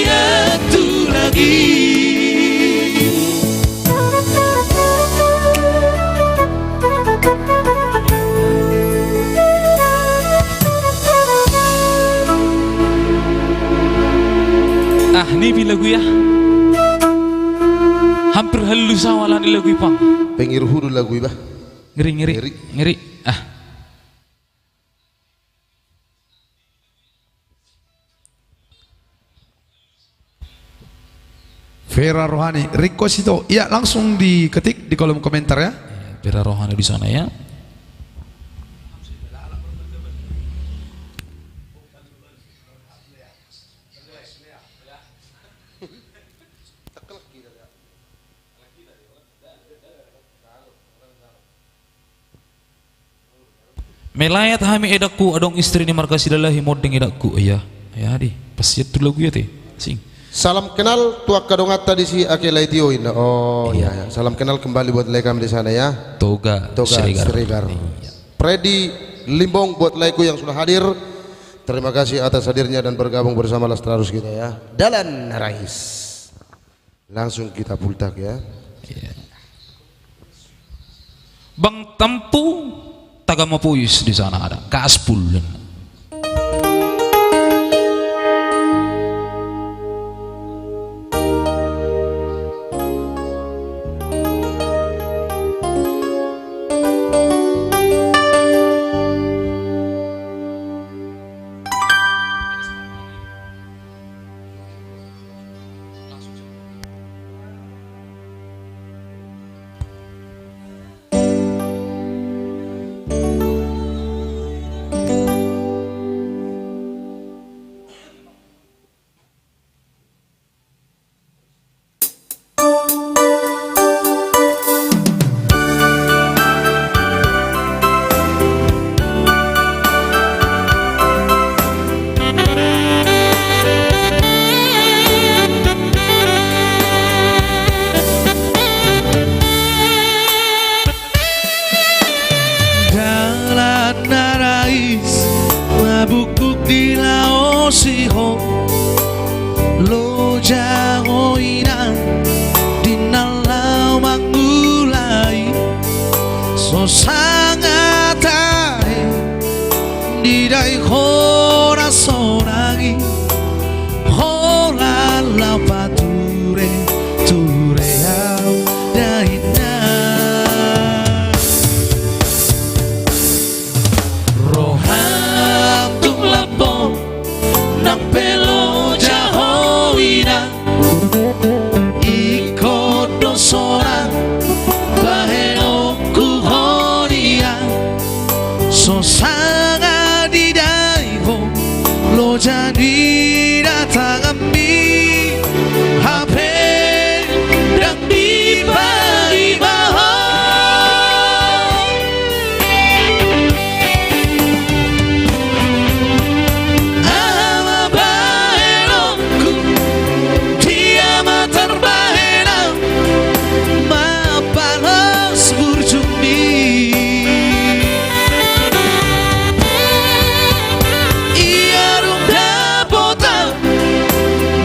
satu lagi. Ah, ini lagu ya. Hampir halus awalan di lagu ipang. Pengir hudu lagu iba. Ngeri. Ah. Vera Rohani request itu ya langsung diketik di kolom komentar ya. Vera Rohani di sana ya. Melayat hami edakku adong istri ni markasi dalahi modeng edakku ya di pasti itu lagu ya teh sing. Salam kenal tuak kadongat tadi si Akela Itio ini. Oh iya. Salam kenal kembali buat lekam di sana ya. Toga Sregar. Freddy Limbong buat laiku yang sudah hadir. Terima kasih atas hadirnya dan bergabung bersama Lastrarus kita ya. Dalan Rais. Langsung kita pultak ya. Bang Tampu Tagamapuyus di sana ada Kaspul. Mabukuk di laosiho lo jahoina dinalau mangulai so sangat tae di dai hora sonagi hola la pature tureau daina roham tung lapo nang pelo jahoina ikut dosoran baheno kuhonia so sangat didaiho lo jadi datang ambi HP dan dibawa ama baheroku dia matar bahena mapalos burjumi ia runda bota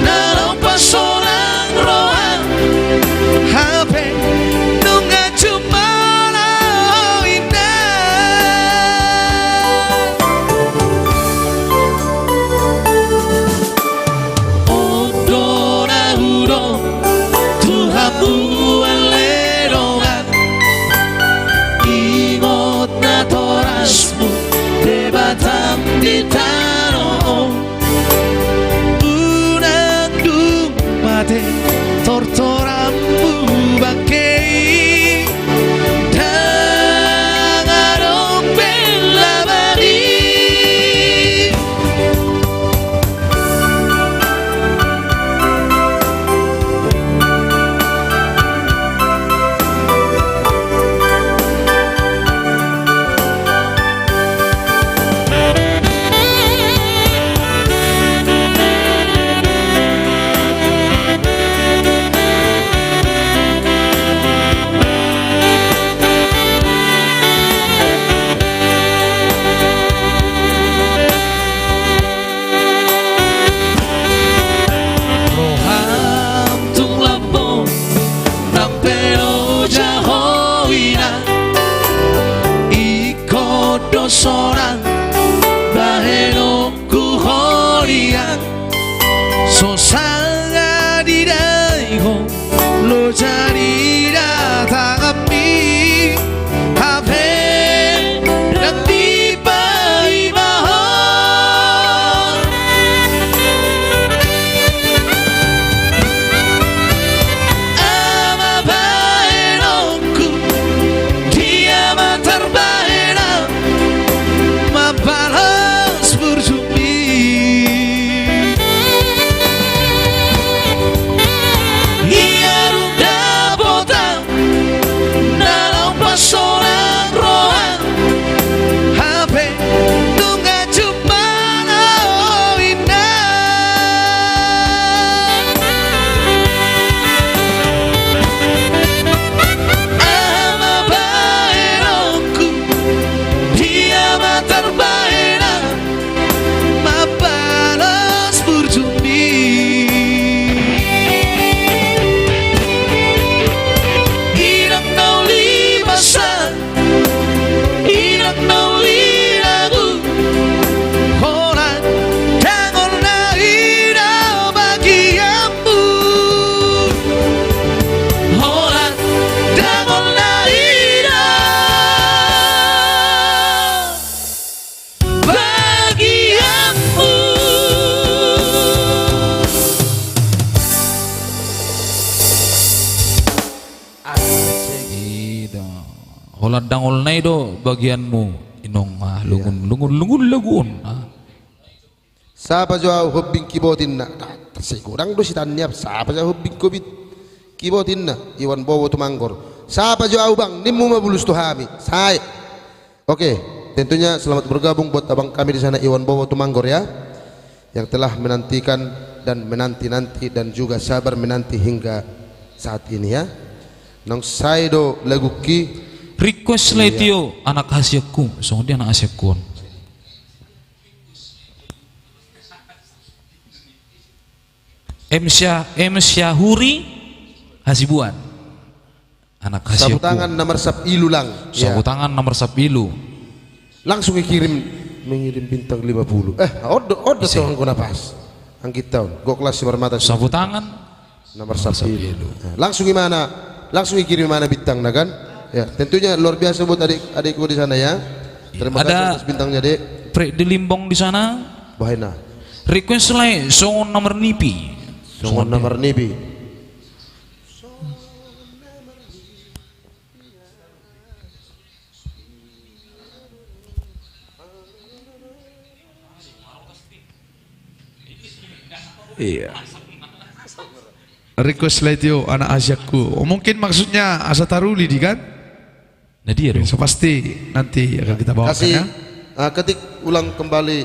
nalau pasorang rohan HP nunga cuma Odora uro Tuhanmu alerongan ingot na torasmu debatam di taro unang dumate tortorammu bakei dangarong belabadi Sosanga di daigo lo jadi datang kami HP dan tiba imahon ama baenongku dia terbaena mabalas bersumi ia ruda botang dalam pasoran rohan HP nunga cuma ama baenongku dia terbaena mabalas bersumi Inang nauli masa Inang nauli lagu Horan dangon na ina bagianmu Horan dangon na ina bagianmu Gitu. Holan dangol na do bagianmu inong lungun lagun. Sapa jauh hubbing kibotin na kurang do sitannya sapa jauh hubbing kibotin na Iwan Bowo Tumanggor. Sapa jauh bang nimmu mabulus tuhami saya. Oke, tentunya selamat bergabung buat abang kami di sana Iwan Bowo Tumanggor ya, yang telah menantikan dan menanti-nanti dan juga sabar menanti hingga saat ini ya. Nang saido lagu ki Request lah itu anak hasilku, soalnya dia anak hasilku. M Syahuri Hasibuan, anak hasilku. sapu tangan nomor sapilu lang. Sapu tangan nomor sapilu. Langsung mengirim bintang 50. Odo tuh guna pas. Angkit tahun. Go kelas bermata. Sapu tangan nomor sapilu. Langsung gimana? Langsung kirim mana bintang nah kan? Ya, tentunya luar biasa buat adik-adikku di sana ya. Terima kasih atas bintangnya, Dek. Prek di Limbong di sana. Bahena. Request lah songon nomor nipi. Songon nomor nibi. Iya. Request lah itu anak Asiaku. Mungkin maksudnya Asa Taruli di kan? Nah dia dong. So pasti nanti akan kita bawakan Kasih ya. ketik ulang kembali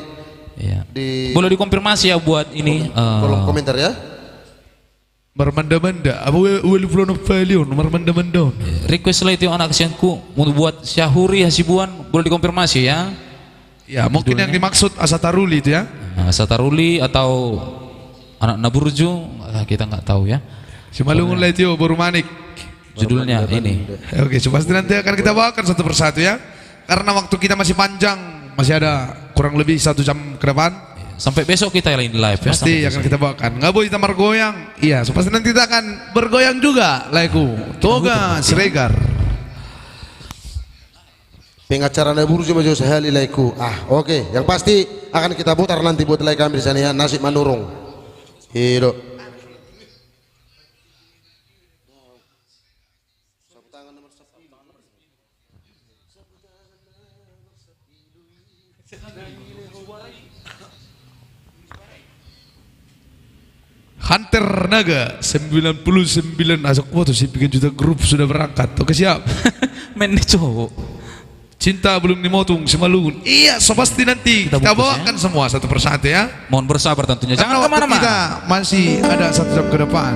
Iya. di Boleh dikonfirmasi ya buat ini. kolom komentar ya. Mermenda-menda. Abu Wilfrono Valion. Mermenda-menda. Request lah itu anak kesianku untuk buat Syahuri Hasibuan, boleh dikonfirmasi ya. Ya mungkin yang dimaksud Asa Taruli itu ya. Sataruli atau anak Naburju, kita nggak tahu ya. Simalungun lah itu baru manik. Judulnya ini. Oke, so pasti nanti akan kita bawakan satu persatu ya. Karena waktu kita masih panjang, masih ada kurang lebih 1 jam ke depan. Sampai besok kita lain live ya. Pasti sampai akan besok. kita bawakan. Nggak boleh kita bergoyang. Iya, so pasti nanti kita akan bergoyang juga lagu Toga Siregar. Pengacara Nabur cuma jauh sehali laiku. Oke. Yang pasti akan kita putar nanti buat like kami di sana ya. Nasib manurung. Hidup. Hunter Naga 99 asal foto sih bikin juta grup sudah berangkat. Oke siap. Main nih cowok. Cinta belum dimotong Simalungun. Iya, so pasti nanti kita bungkus, bawakan semua satu persatu ya. Mohon bersabar tentunya. Karena Jangan waktu kemana-mana. kita masih ada 1 jam ke depan.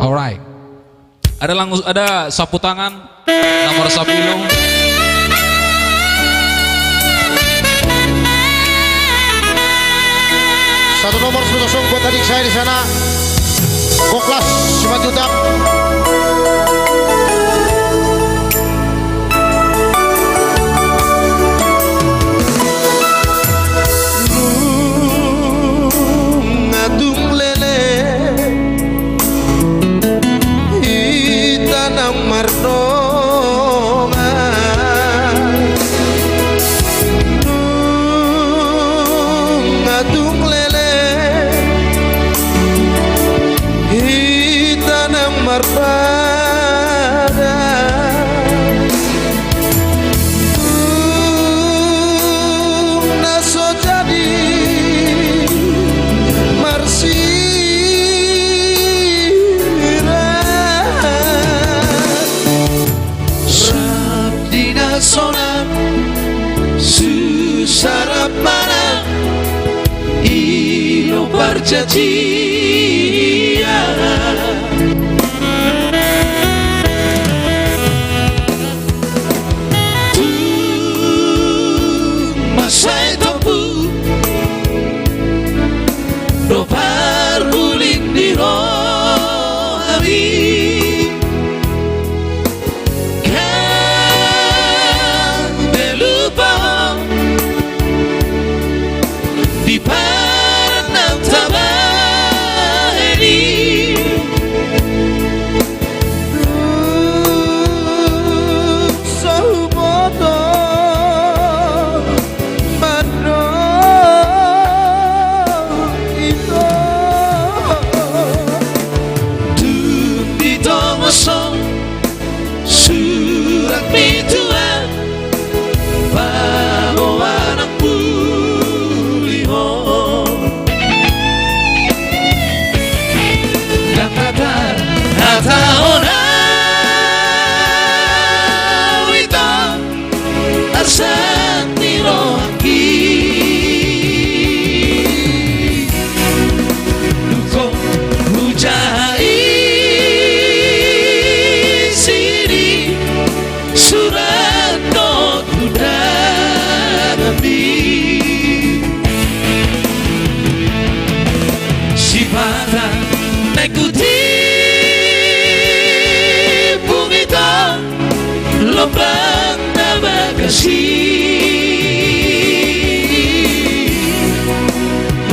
Alright. Ada sapu tangan nomor Sapilo. Satu nomor kosong buat adik saya di sana. Koklas Simanjuntak. Ngadung lele di tanah Mardonga. Ngadung lele di tanah Marpada. Naso jadi Sabdina sonan susarap mana ilo parjatia tu masai topu do parguling di rohabi di paranang tabaheni Sahuboto Mano Ito Dito mosong surat mituan bago anak Taona wito asan nirohaki duko hujai sini surat not udami sifata naikuti lobang na bagasi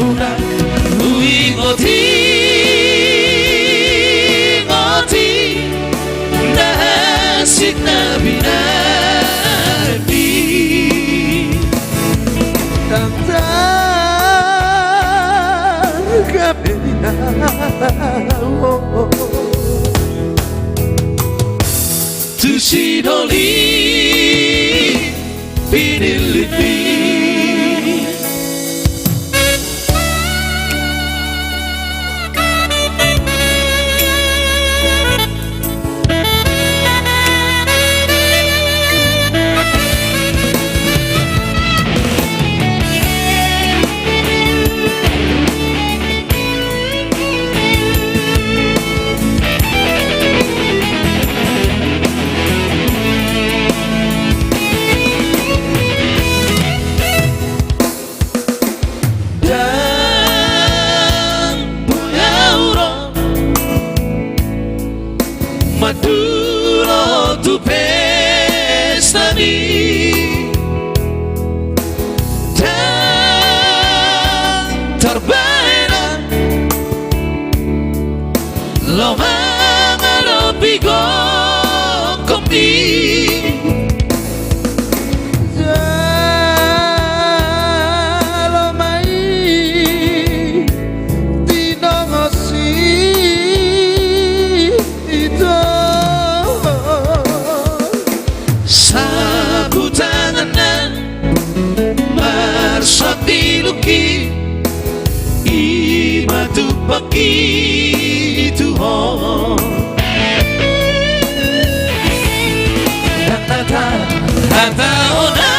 muna uingoti ngoti nahasik na binabi Tantar kabina tu sinoli pinilipi Maduro tu pestani dan terbaikan lo mangalo pigo kopi Sabiluki imatu pagi Tuhan Hata ona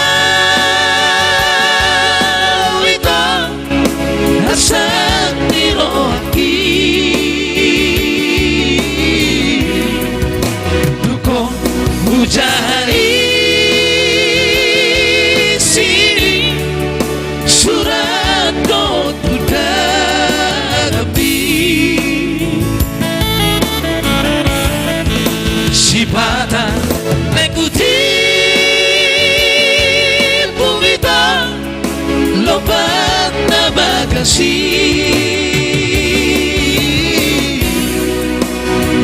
wita hasan niroki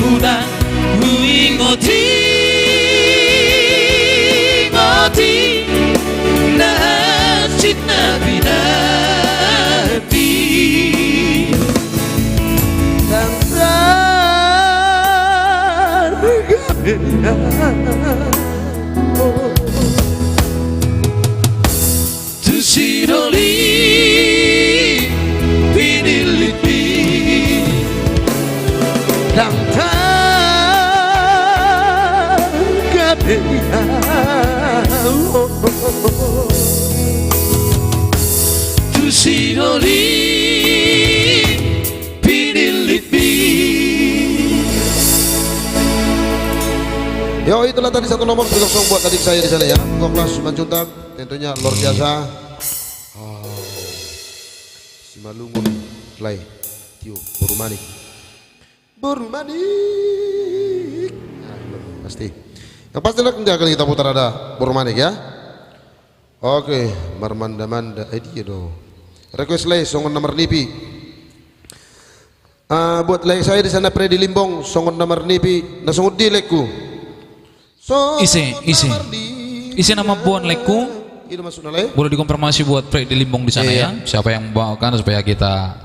Unang huingoti ngoti nahajit na binati Tantar Tusidoli pinilipi Tantar Tusidoli pinilipi. Yo, itulah tadi satu nomor spesial song buat adik saya di sana ya. Koklas Manjuntak, tentunya luar biasa. Si Malungun Play Tio Borumanik. Borumanik. Pasti. Yang pasti nanti akan kita putar ada Borumanik ya. Oke, Marmanda-manda dia dong. Request lay songon nomor nipi. Buat lay saya di sana Freddy Limbong songon nomor nipi. Nasungod dilekku. Isi nama buan leku. Itu masuk nalai. Boleh dikonfirmasi buat Freddy Limbong di sana ya. Siapa yang membawakan supaya kita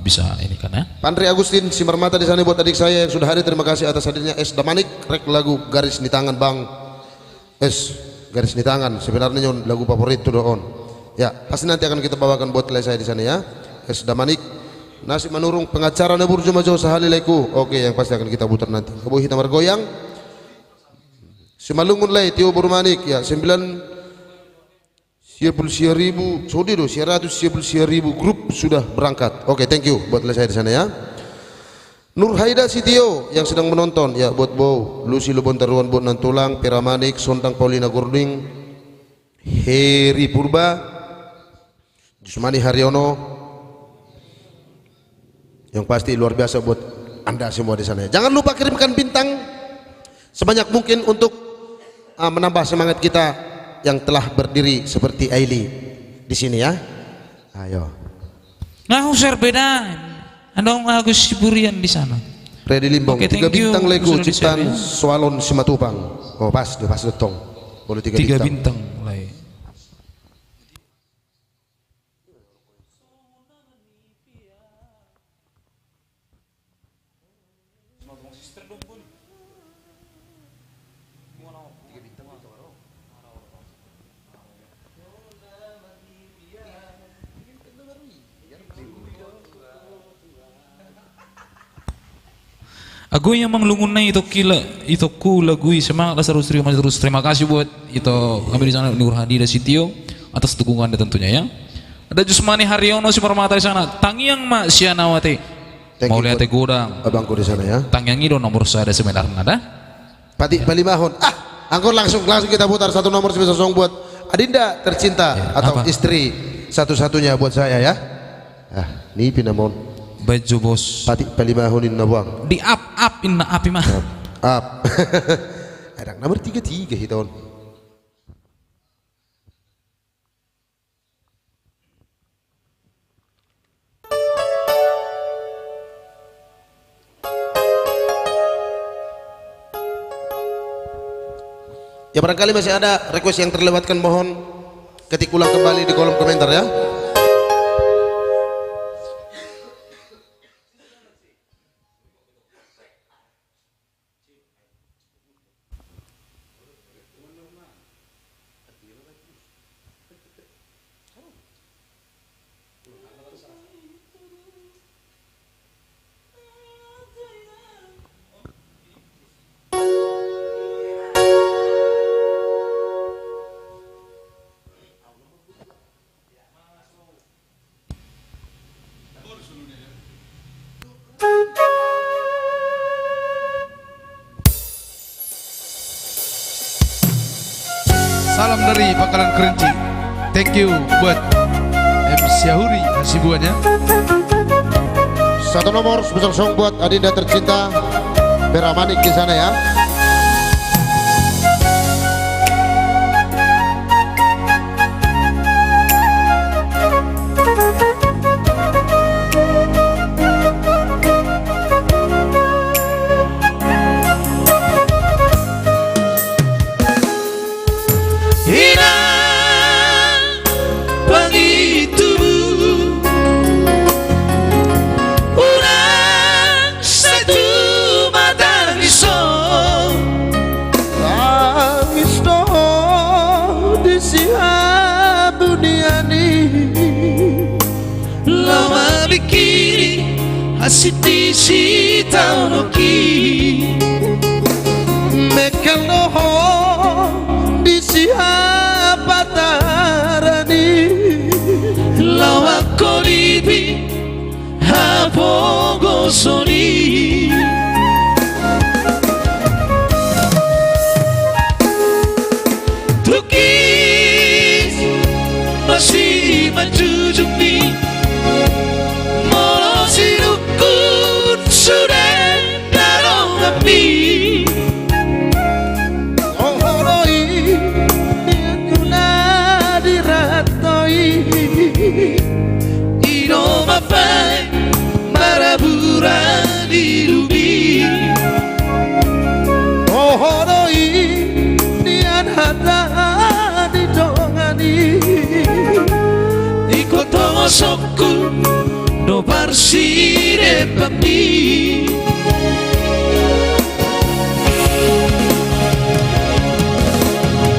bisa ini kan ya. Pandri Agustin Simarmata di sana buat adik saya yang sudah hadir. Terima kasih atas hadirnya. S Damanik rek lagu garis di tangan Bang. S garis di tangan sebenarnya lagu favorit tuh doon. Ya, pasti nanti akan kita bawakan buat saya di sana ya. S Damanik Nasib Manurung pengacara Nebur Jumajo Sahali Leku. Oke, yang pasti akan kita putar nanti. Kebuh hitam bergoyang. Simalungun lay Tio Borumanik ya 9.000 sodi do 100.000 grup sudah berangkat. Oke, thank you buat saya di sana ya. Nur Haida Sitio yang sedang menonton ya buat Bow, Lucy Lubon Taruan buat Nantulang, Piramanik, Sondang Paulina Gording, Heri Purba, Jusmani Haryono. Yang pasti luar biasa buat Anda semua di sana. Jangan lupa kirimkan bintang sebanyak mungkin untuk menambah semangat kita yang telah berdiri seperti Aili di sini ya. Ayo. Nah, usir beda. Andong Agus Siburian di sana. Freddy Limbong, Oke, 3 thank you. bintang Lego Sudah ciptaan di-share, ya. Swalon Simatupang. Oh pas detong. Boleh 3 3 bintang. bintang mulai. Aku yang menglungun itu kila itu ku lagui semangat terus terima kasih buat itu kami di sana Nur Hadi dan Sitio atas dukungannya tentunya ya. Ada Jusmani Haryono si Permata di sana. Tangyang Mak Sianawati. Mau lihat gudang. Abangku di sana ya. Tangyang itu nomor saya ada sebenarnya ada. Pati Palimahon. Angkor langsung kita putar satu nomor spesial song buat Adinda tercinta Ya, atau apa? istri satu-satunya buat saya ya. Ini pinamon. Baju bos. Pati Palimahonin nabuang. Di up inna api mah. Up. Ada nomor 33 hiton. Ya barangkali masih ada request yang terlewatkan, mohon ketik ulang kembali di kolom komentar ya. Salam dari Pangkalan Kerinci. Thank you buat M. Syahuri Hasibuannya. Satu nomor spesial song buat Adinda tercinta Beramanik di sana ya. asitisi taunoki Mekaloho di siapa tarani lawak kolibi hapogo soni tukis masih menjunjungi molo sinukun sudah darong api Ohoroi Yuna diratoi ino mapai marabura di lubi Ohoroi Nian hata didongani ikotongo sokku no parsire papi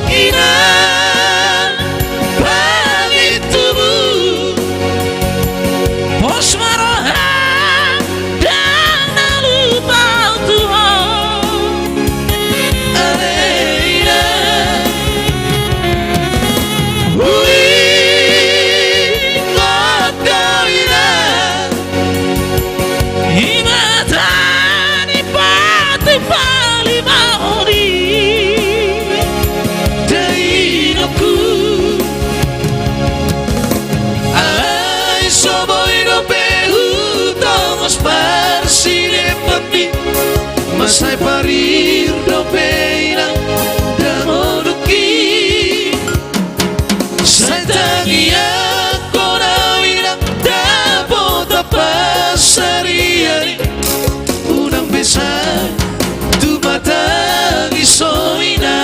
ina pagi tubuh pos marohan dan lupa Tuhan Aleina hui ngotoina imatani pati pali maori Dainoku Alai soboy no pehu Tomos parsine papi Masai parir do peina Damonuki Santangia konawina Dapota pasariani Unang besar Tumatagi soina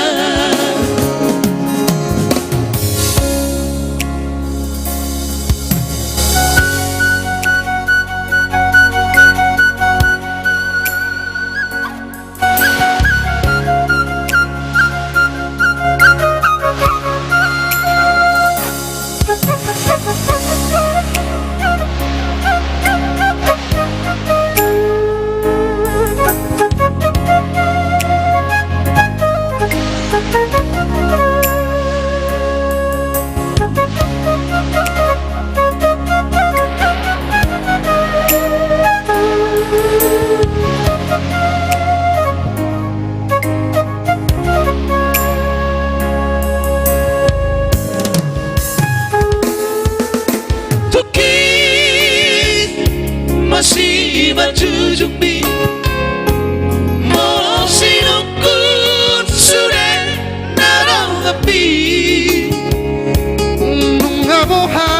masih menjunjungi mau sinukun sudah narang api Nungamoha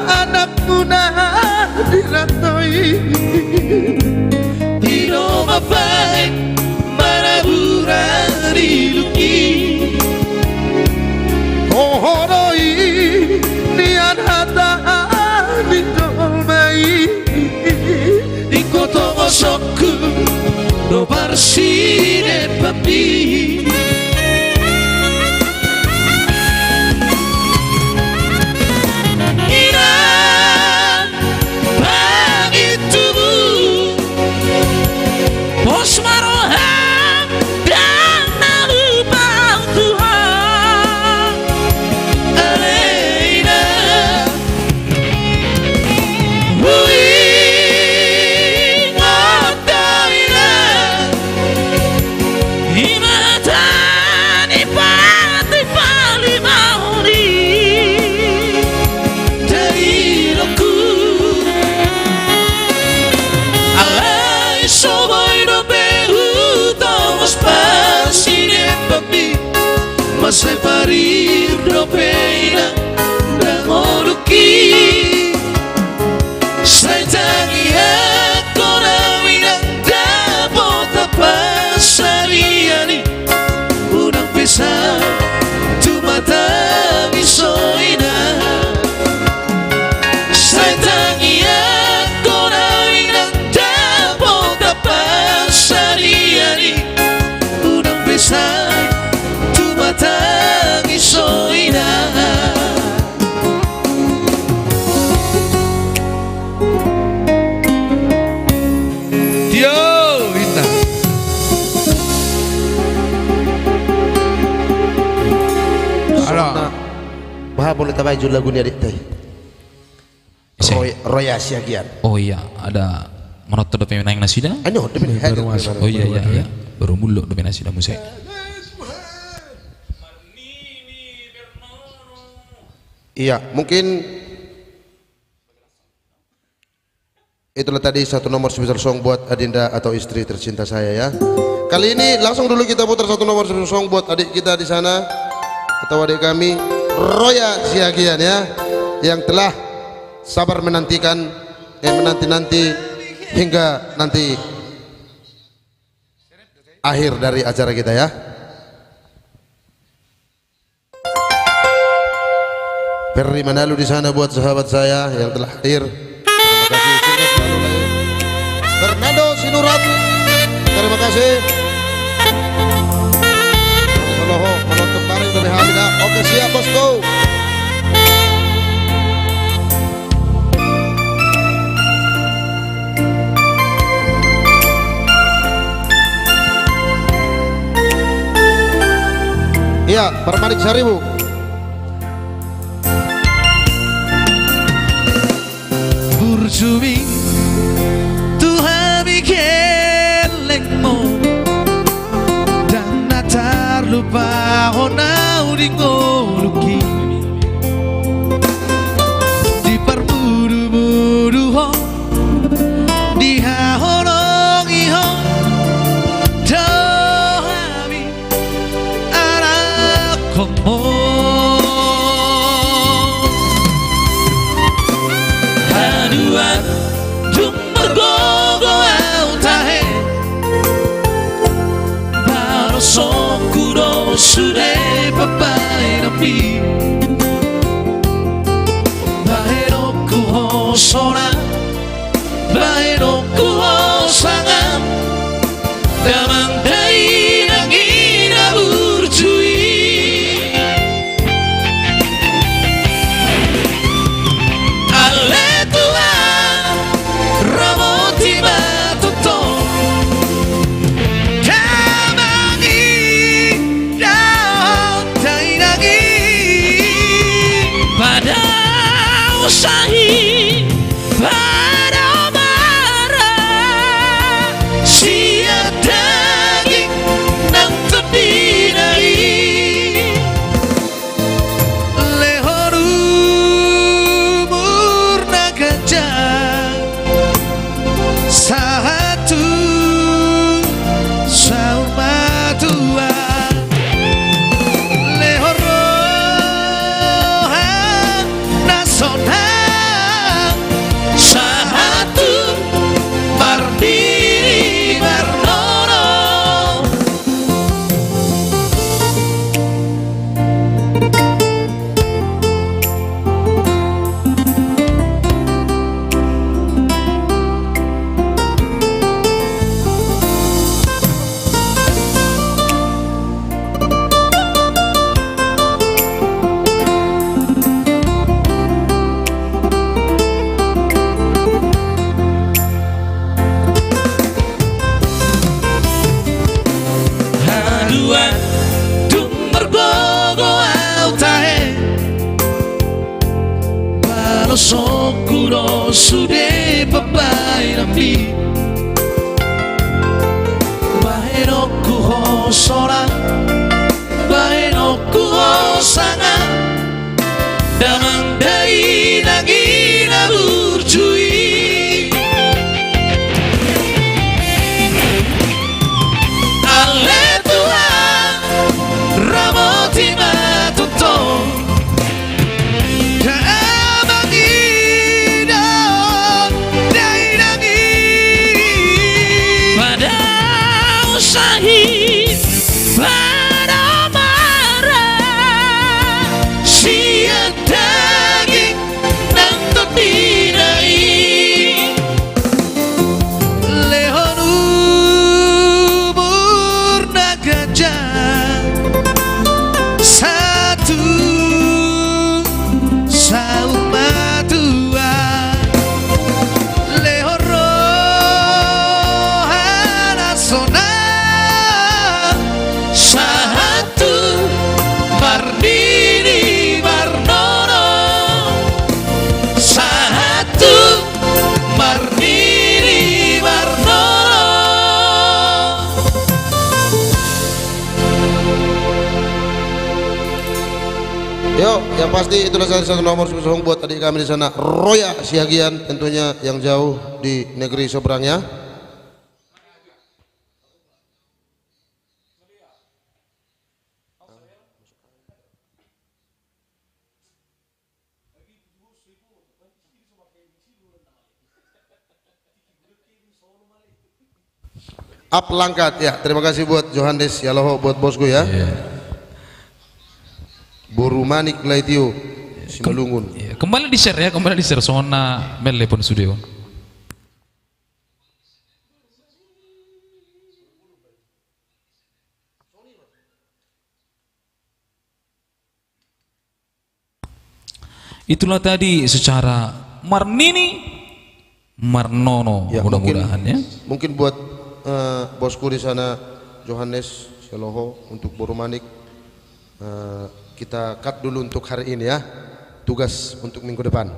anak muda dirantoi Tino mapai marabura diluki Ohoroi Nian hata didolmai Ikotongo sokku no parsine papi Inan pagi tubuh pos marohan dan lupa Tuhan Aleina hui ngotoina imatan boleh tabai jul lagu ni adik teh. Isi. Roya siagian. Oh iya, ada menoto depan menang nasida. Ano, demi Baru masuk. Oh iya iya iya. Baru mulu depan nasida musik. Iya, mungkin itulah tadi satu nomor special song buat Adinda atau istri tercinta saya ya. Kali ini langsung dulu kita putar satu nomor special song buat adik kita di sana atau adik kami Roya Siagian ya, yang telah sabar menantikan menanti-nanti hingga nanti akhir dari acara kita ya. Ferry Manalu di sana buat sahabat saya yang telah hadir. Terima kasih. Sukses selalu lahir. Fernando Sinurati, terima kasih. Soloho menonton bareng dari Hamida. Oke siap bosku. Iya, Permanik Saribu. Burjumi Tuhan bikelengmu dan natar lupa honau di ngoluki di perbudu-budu ho di hahonongi ho dohami anak komo Haduan Jumbergogo autahe Barosokuro sude papai napi Baheroku hosona Baheroku hosangan Damang dai nangina burjui Usahi pada marah sia daging nang terdinai lehoru murna gajah satu sama dua lehoro nasona satu berdiri bernono Haduan Jumbergogo autahe Barosokuro sude papai nambi Baheroku hosora Baheroku hosanga Damang dai nangina burjui Ramoti matuto Kaabangida Dainagi pada usahi pada marah sia daging nang terdinai lehonu murna gajah satu sama dua lehoro hanasona Yuk, yang pasti itulah salah satu nomor song buat adik kami di sana. Roya Siagian tentunya yang jauh di negeri seberangnya. Up Langkat ya, terima kasih buat Johannes ya loh buat bosku ya. Buru Manik Laitio Simalungun. Ya, kembali di share ya, kembali di share Sona Mele pun studio. Itulah tadi secara Marnono Ya, mudah-mudahan ya. Mungkin buat bosku di sana Johannes Seloho untuk Buru Manik kita cut dulu untuk hari ini ya. Tugas untuk minggu depan.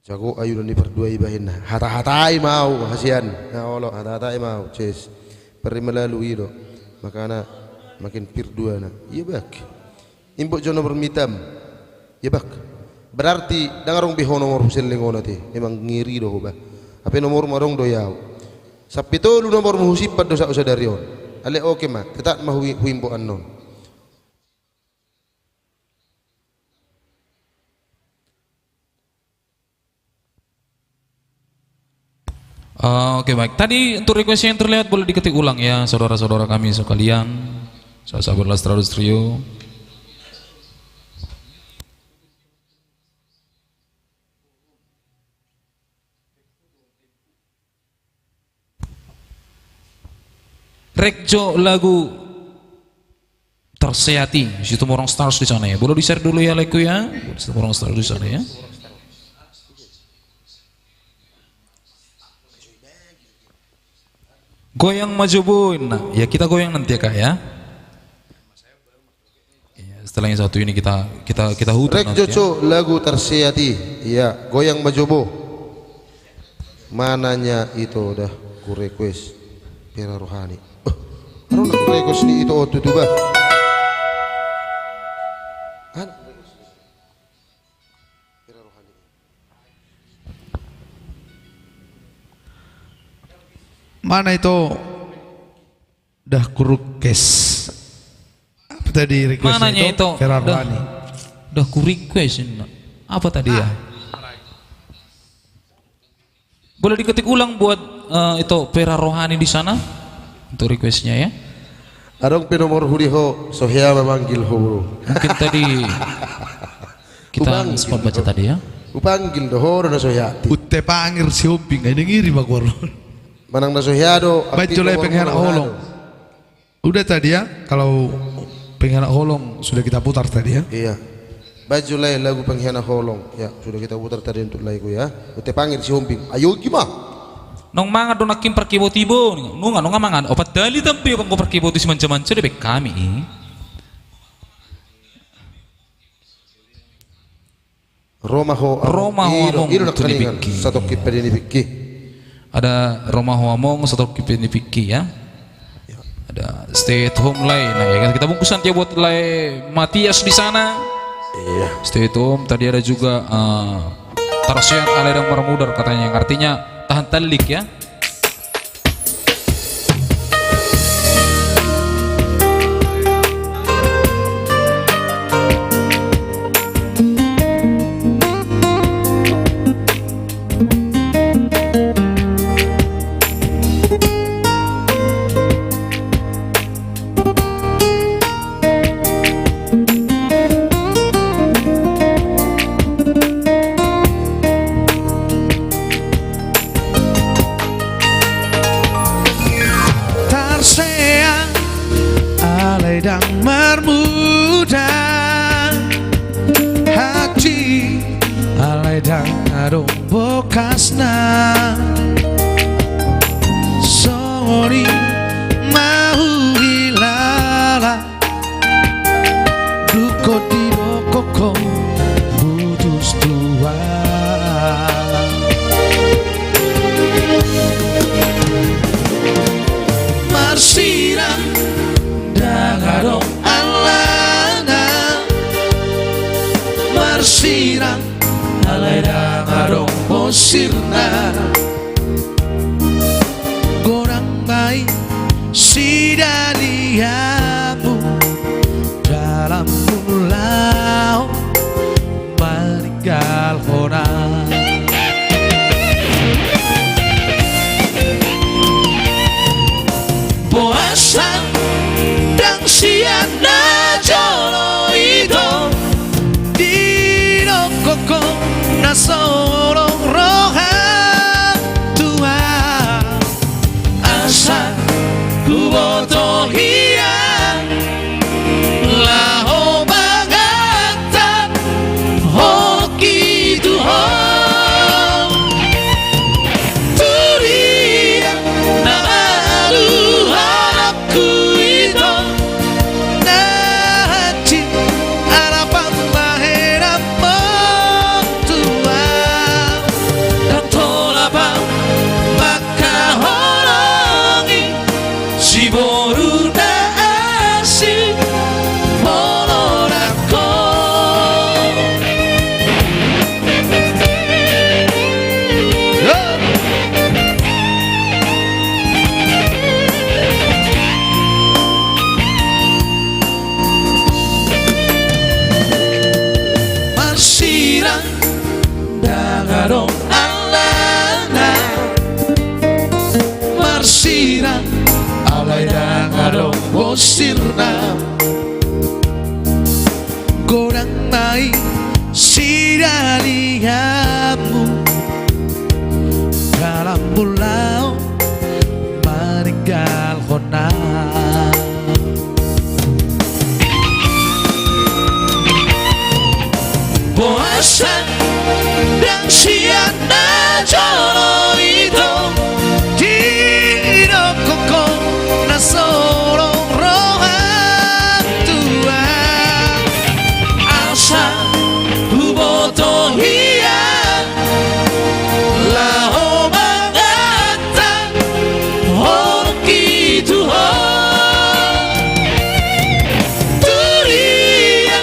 Jago ayu dan diperdua ibahin. Hata-hatai mau kasihan. Ya Allah, hata-hatai mau. Cis. Peri melalui do. Makana makin pirdua na. Iya bak. Imbok jono bermitam. Iya bak. Berarti dangarong biho nomor husin lingono ti. Memang ngiri do ba. Apa nomor marong do yau. Sapito lu nomor muhusip pad dosa usa darion. Ale oke mah, tetap mau huimbo anon. Oke baik. Tadi untuk request yang terlihat boleh diketik ulang ya saudara-saudara kami sekalian. Sahabat Lastralus Trio. Rekjo lagu Terseati, situ orang stars di sana ya. Boleh di share dulu ya lagu ya. Situ orang stars di sana ya. Goyang maju bun. Nah, ya kita goyang nanti ya kak ya. Ya, setelah yang satu ini kita hutan Rek nanti ya. Joco lagu Terseati. Iya, goyang majobo. Mananya itu udah ku request Pera Rohani. Ano nak request ni itu otu tu ba? Pera Rohani. Mana itu? Dah kurukes. Apa tadi request Mananya itu? Ferrari. Udah ku request ini. Apa tadi ya? Boleh diketik ulang buat itu Pera Rohani di sana untuk requestnya ya. Arong pinomor huliho sohya memanggil ho bro. Mungkin tadi kita sempat baca tadi ya. Upanggil doho na sohya. Utte pangir si Uping, ini ngiri bakwar. Manang na sohya do. Bacolai pengkhianat holong. Udah tadi ya, kalau pengkhianat holong sudah kita putar tadi ya. Iya. Bajulai lagu pengkhianat holong. Ya, sudah kita putar tadi untuk lagu ya. Utte pangir si Humping. Ayo gimana? Nong mangan do nakim perkibo-tibo, nunga mangan. Opat dali tampi kang ko perkibo ti manca-manca debek kami. Romaho among iro nak tu kaningan dipiki. satu kip pedi dipiki. Ada Romaho among satu kipi ni piki ya. Ada stay at home lay. Nah, ya kan kita bungkusan dia buat lay Matias di sana. Iya. Stay at home. Tadi ada juga Tarsian Aledang Marmudar katanya yang artinya tahan telik ya. Aledang Marmuda hati aledang adong bokasna sorry mau hilala duko di koko putus tua marsiran dangarong Allah Masirang alay na ngarong posirna Gorang baik sidaliamu dalam pulau meninggal orang Boasan dan siana jolo itu di koko nasorong rohan Tuhan asa kuboto hiang laho bangatan hoki Tuhan turia namalu harapku itu najib harapan maheramu Tuhan dan tolapang maka horangi si boru na asik molorako Masirang dangarong alana Marsirang alay dangarong bosirna Gorang mai sidaliamu dalam pulau meninggal kona Boasan dan siana jolo itu di koko nasorong rohan Tuhan asa buboto hiang laho mangatan hoki Tuhan turia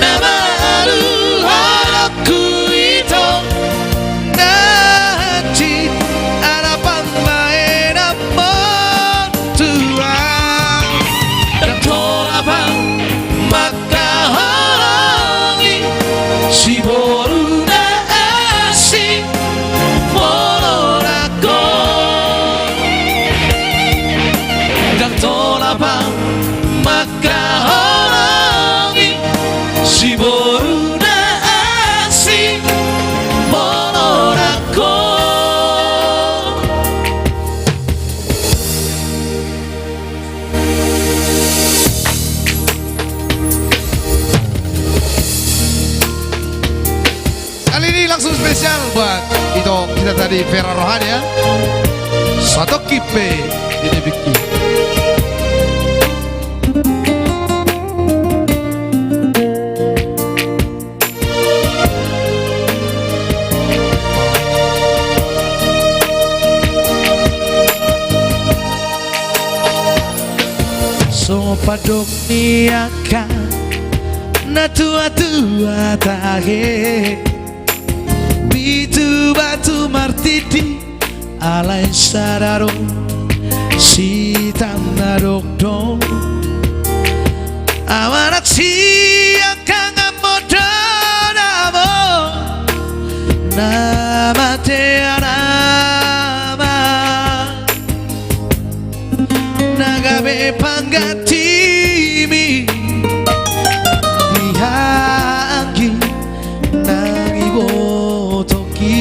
namalu harapku itu najib harapan maheramu Tuhan dan tolapang maka halangi si boru na asik molorako dan tolapang maka halangi si boru na asik molorako Kali ini langsung spesial buat itu kita tadi Vera Rohani ya Satu kipe ini bikin So padok niaka na tua-tua tahe Bitu batu martiti alay sararo si tanah dokdong amanat siang amodonamo nama teanama nagabe panggatimi dihangi nangibotoki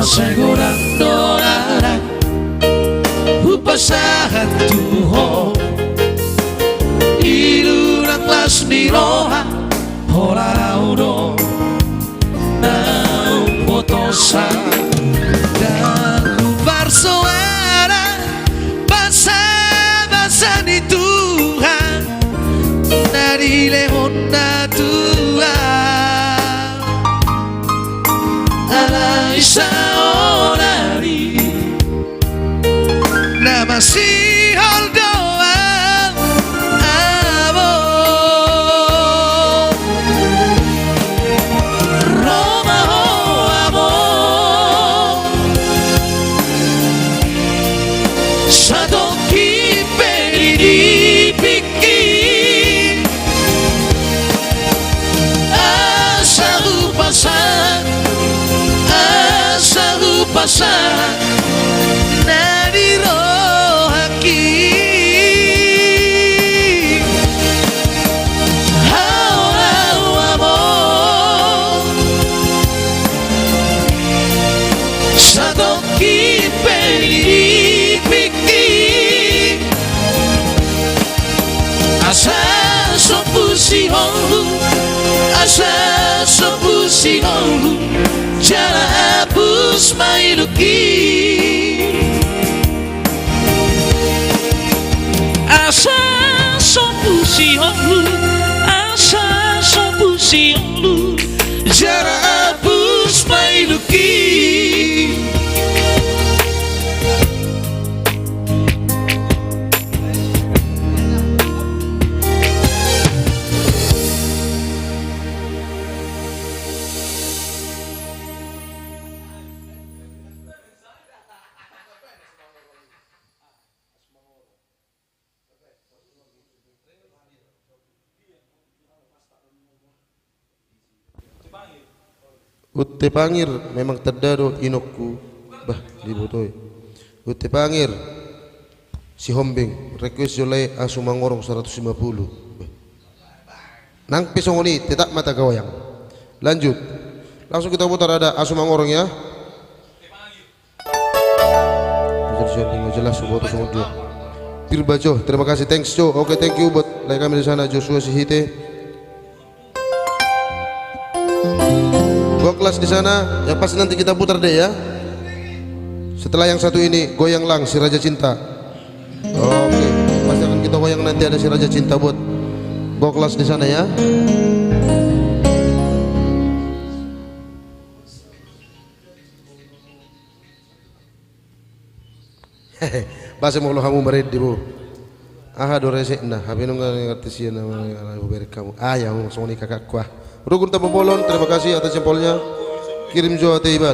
Masegurang dorara upasahan tuho ilurang lasni roha holaraudo naung botosa dan kubar suara basa-basa di Tuhan dari lehona Tuhan alay saonari nama si holdoan toki piki asa sopusi holu asa sopusi holu jara hapus mailuki asa sopusi holu asa sopusi holu jara hapus mailuki Utte pangir memang terdado inokku bah dibotoi. Utte pangir si Hombing request jolai asu mangorong 150. Nang pisong ini tidak mata gawayang. Lanjut. Langsung kita putar ada asu mangorong ya. Jelas buat semua dia. Pirbajo, terima kasih, thanks Jo. Oke, thank you buat like kami di sana Joshua Sihite. Gua kelas di sana, yang pasti nanti kita putar deh ya. Setelah yang satu ini, goyang lang si Raja Cinta. Oke, pasti akan kita goyang nanti ada si Raja Cinta buat gua kelas di sana ya. Hehe, bahasa mau lo kamu bered di bu. Aha dorese nah, habis nunggu ngerti sih nama bered kamu. Ya mau langsung nih kakak kuah. Rukun Tamu Polon, terima kasih atas jempolnya. Kirim Jawa Teiban.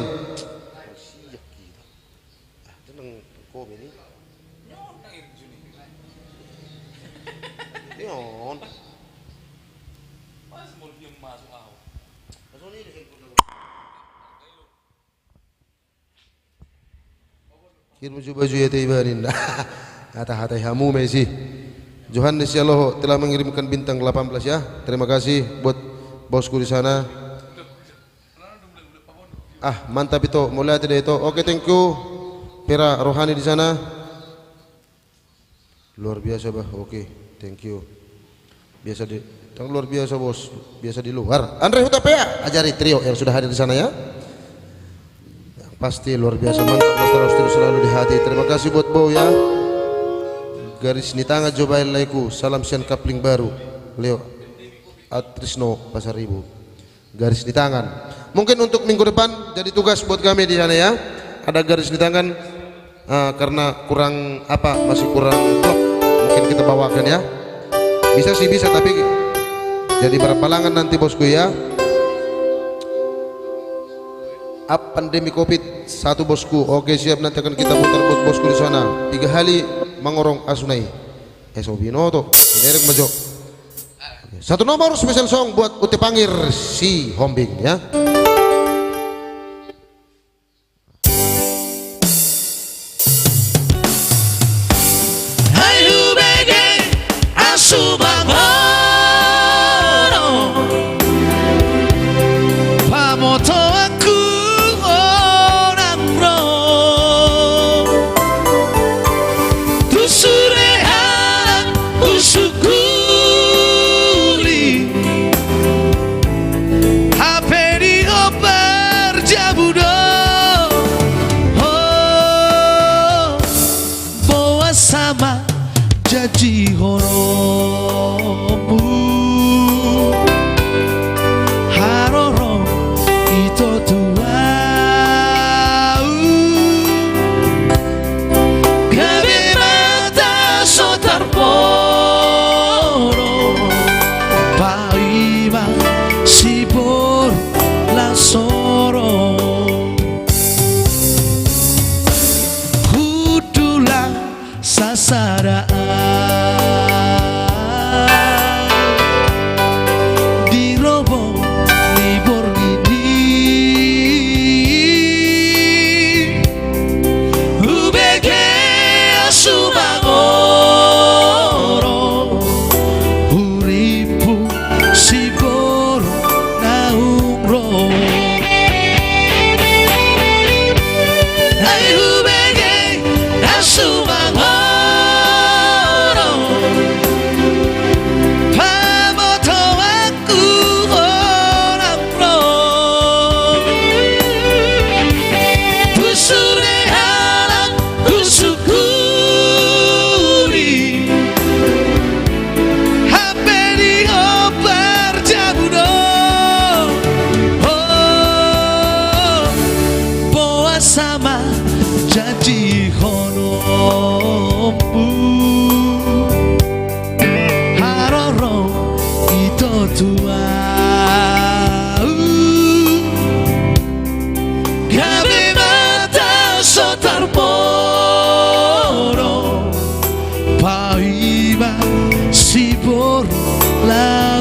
Kirim baju ya Teibanin. Hata-hata hamu Messi. Johannes Yaloho telah mengirimkan bintang 18 ya. Terima kasih buat bosku di sana. Mantap itu, mulai tidak itu. Oke, thank you. Pera Rohani di sana. Luar biasa bah. Oke, thank you. Biasa di, yang luar biasa bos. Biasa di luar. Andre Hutapea, ajari trio yang sudah hadir di sana ya. Yang pasti luar biasa, mantap. Terus selalu di hati. Terima kasih buat Bow ya. Garis ni tanga Jobail Laiku. Salam sian kapling baru. Leo Atrisno Pasar Ibu. Garis di tangan. Mungkin untuk minggu depan jadi tugas buat kami di sana ya. Ada garis di tangan karena kurang masih kurang klop. Mungkin kita bawakan ya. Bisa sih bisa tapi jadi berpalangan nanti bosku ya. Pandemi Covid satu bosku. Oke siap, nanti akan kita putar buat bosku di sana. 3 kali mangorong asunai. Sobinoto. Ini majo. Satu nomor special song buat Uti Pangir si Hombing ya. Ayu bege asu bangoro pamoto aku orang bro tusurehan usukuli haperi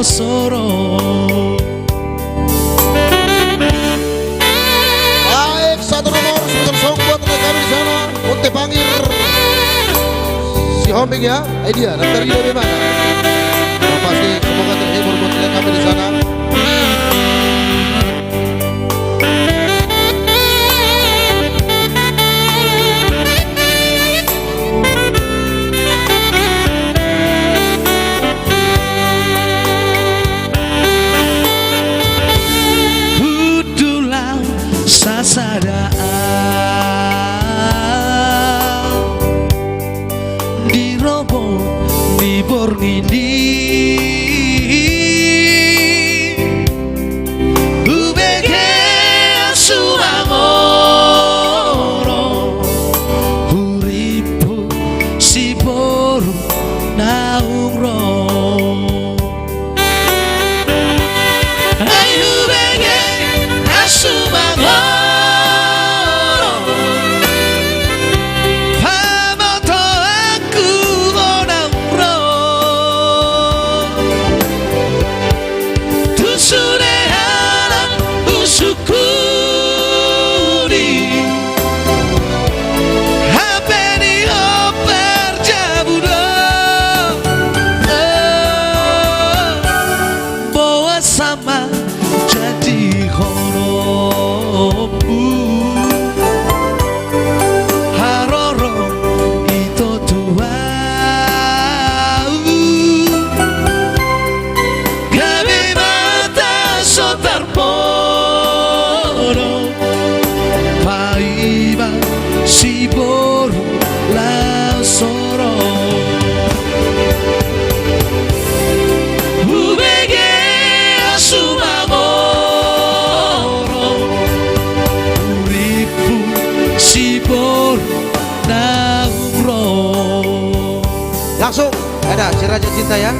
soro. Baik, satu nomor special song buat rekan kami di sana. Untuk panggil si Homing ya, dia daftar dia dari mana? Yang pasti semoga terhibur buat rekan kami di sana. Hudulang sasadaan di robo di bornindi ubege sumangoro uripu si boru naungro ay ubege sumangoro pamoto aku naungro tusure halang usukuri hapeni oper jabudo bawa sama jadi horobu haroro itu tua kami mata sotar poro paiba si boru la soro ubege asumamoro uripu si boru naungro. Langsung ada si Raja Cinta ya.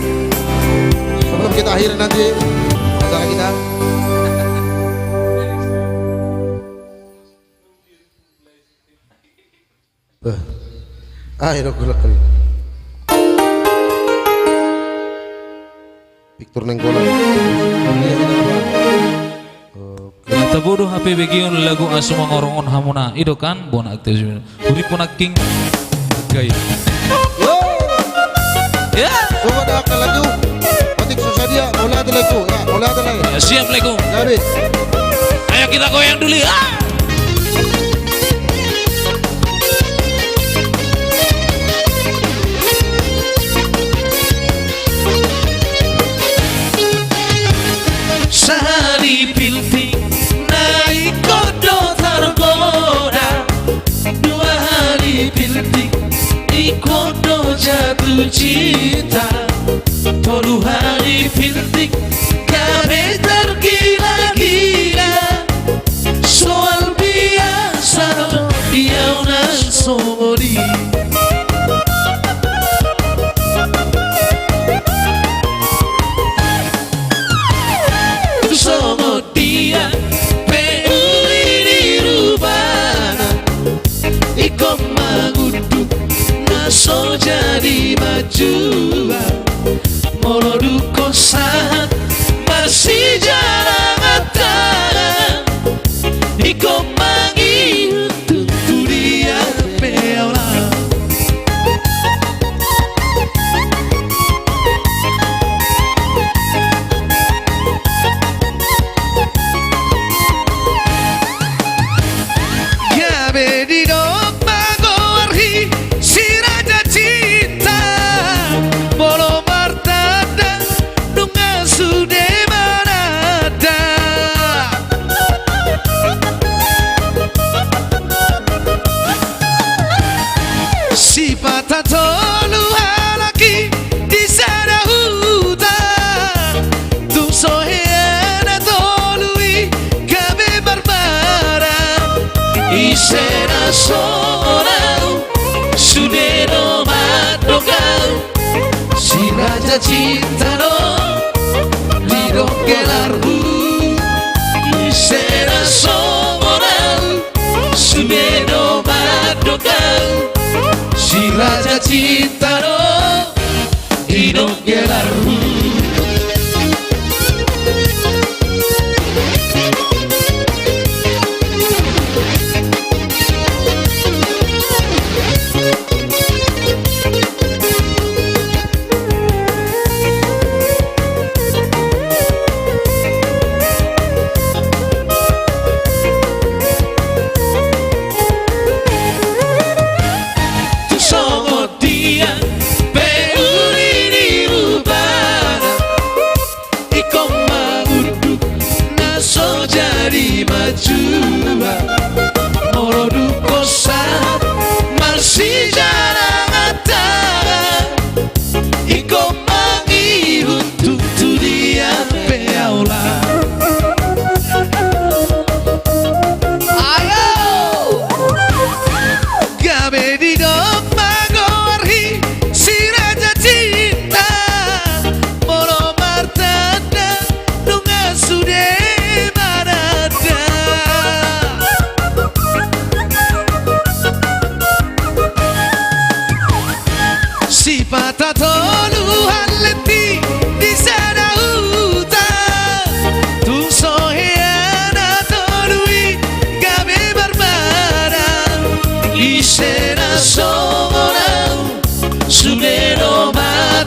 Sebelum kita akhiri nanti acara kita. Ayo gulakan. Victor Nenggolan. Kata bodoh HP bagian lagu asuma ngorongon hamuna itu kan bona aktif urip pun king gay Yo, ya coba dah akan lagu. Batik susah dia. Mulai ada lagu. Ya, mulai ada lagu. ya, siap lego Jadi, ayo kita goyang dulu ya Sehari pilting naik kodo tergoda, dua hari pilting di kodo jatuh cinta, 10 hari pilting kami tergila-gila soal biasa yang nasori. Songo dia peuli di rubana iko magudu naso jadi majua molodu kosan masih jarang antara iko mangi tentu dia peola. Será soorang sudeno madokau si raja cinta no didongkelarku será soorang sudeno madokau si raja cinta no didongkelarku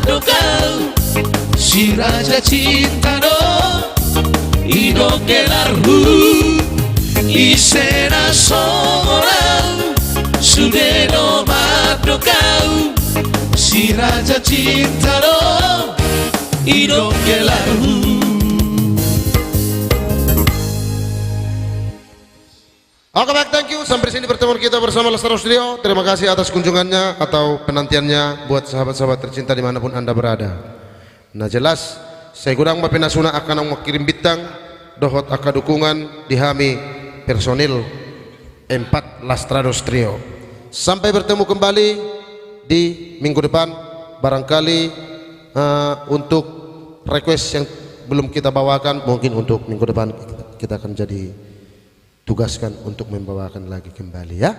madu kau si raja cinta do ido kelarhu isena songoran sudeno madu kau si raja cinta do ido kelarhu. Oke baik, thank you. Sampai sini pertemuan kita bersama Lestari Studio. Terima kasih atas kunjungannya atau penantiannya buat sahabat-sahabat tercinta dimanapun Anda berada. Nah jelas, saya gudang mapenasuna akan mengirim bintang dohot aka dukungan dihami personil 4 Lastrados Trio. Sampai bertemu kembali di minggu depan. Barangkali untuk request yang belum kita bawakan, mungkin untuk minggu depan kita akan jadi tugaskan untuk membawakan lagi kembali ya.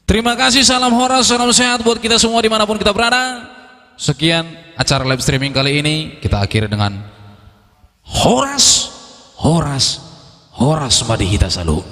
Terima kasih, salam horas, salam sehat buat kita semua dimanapun kita berada. Sekian acara live streaming kali ini, kita akhiri dengan Horas Madihita Salu.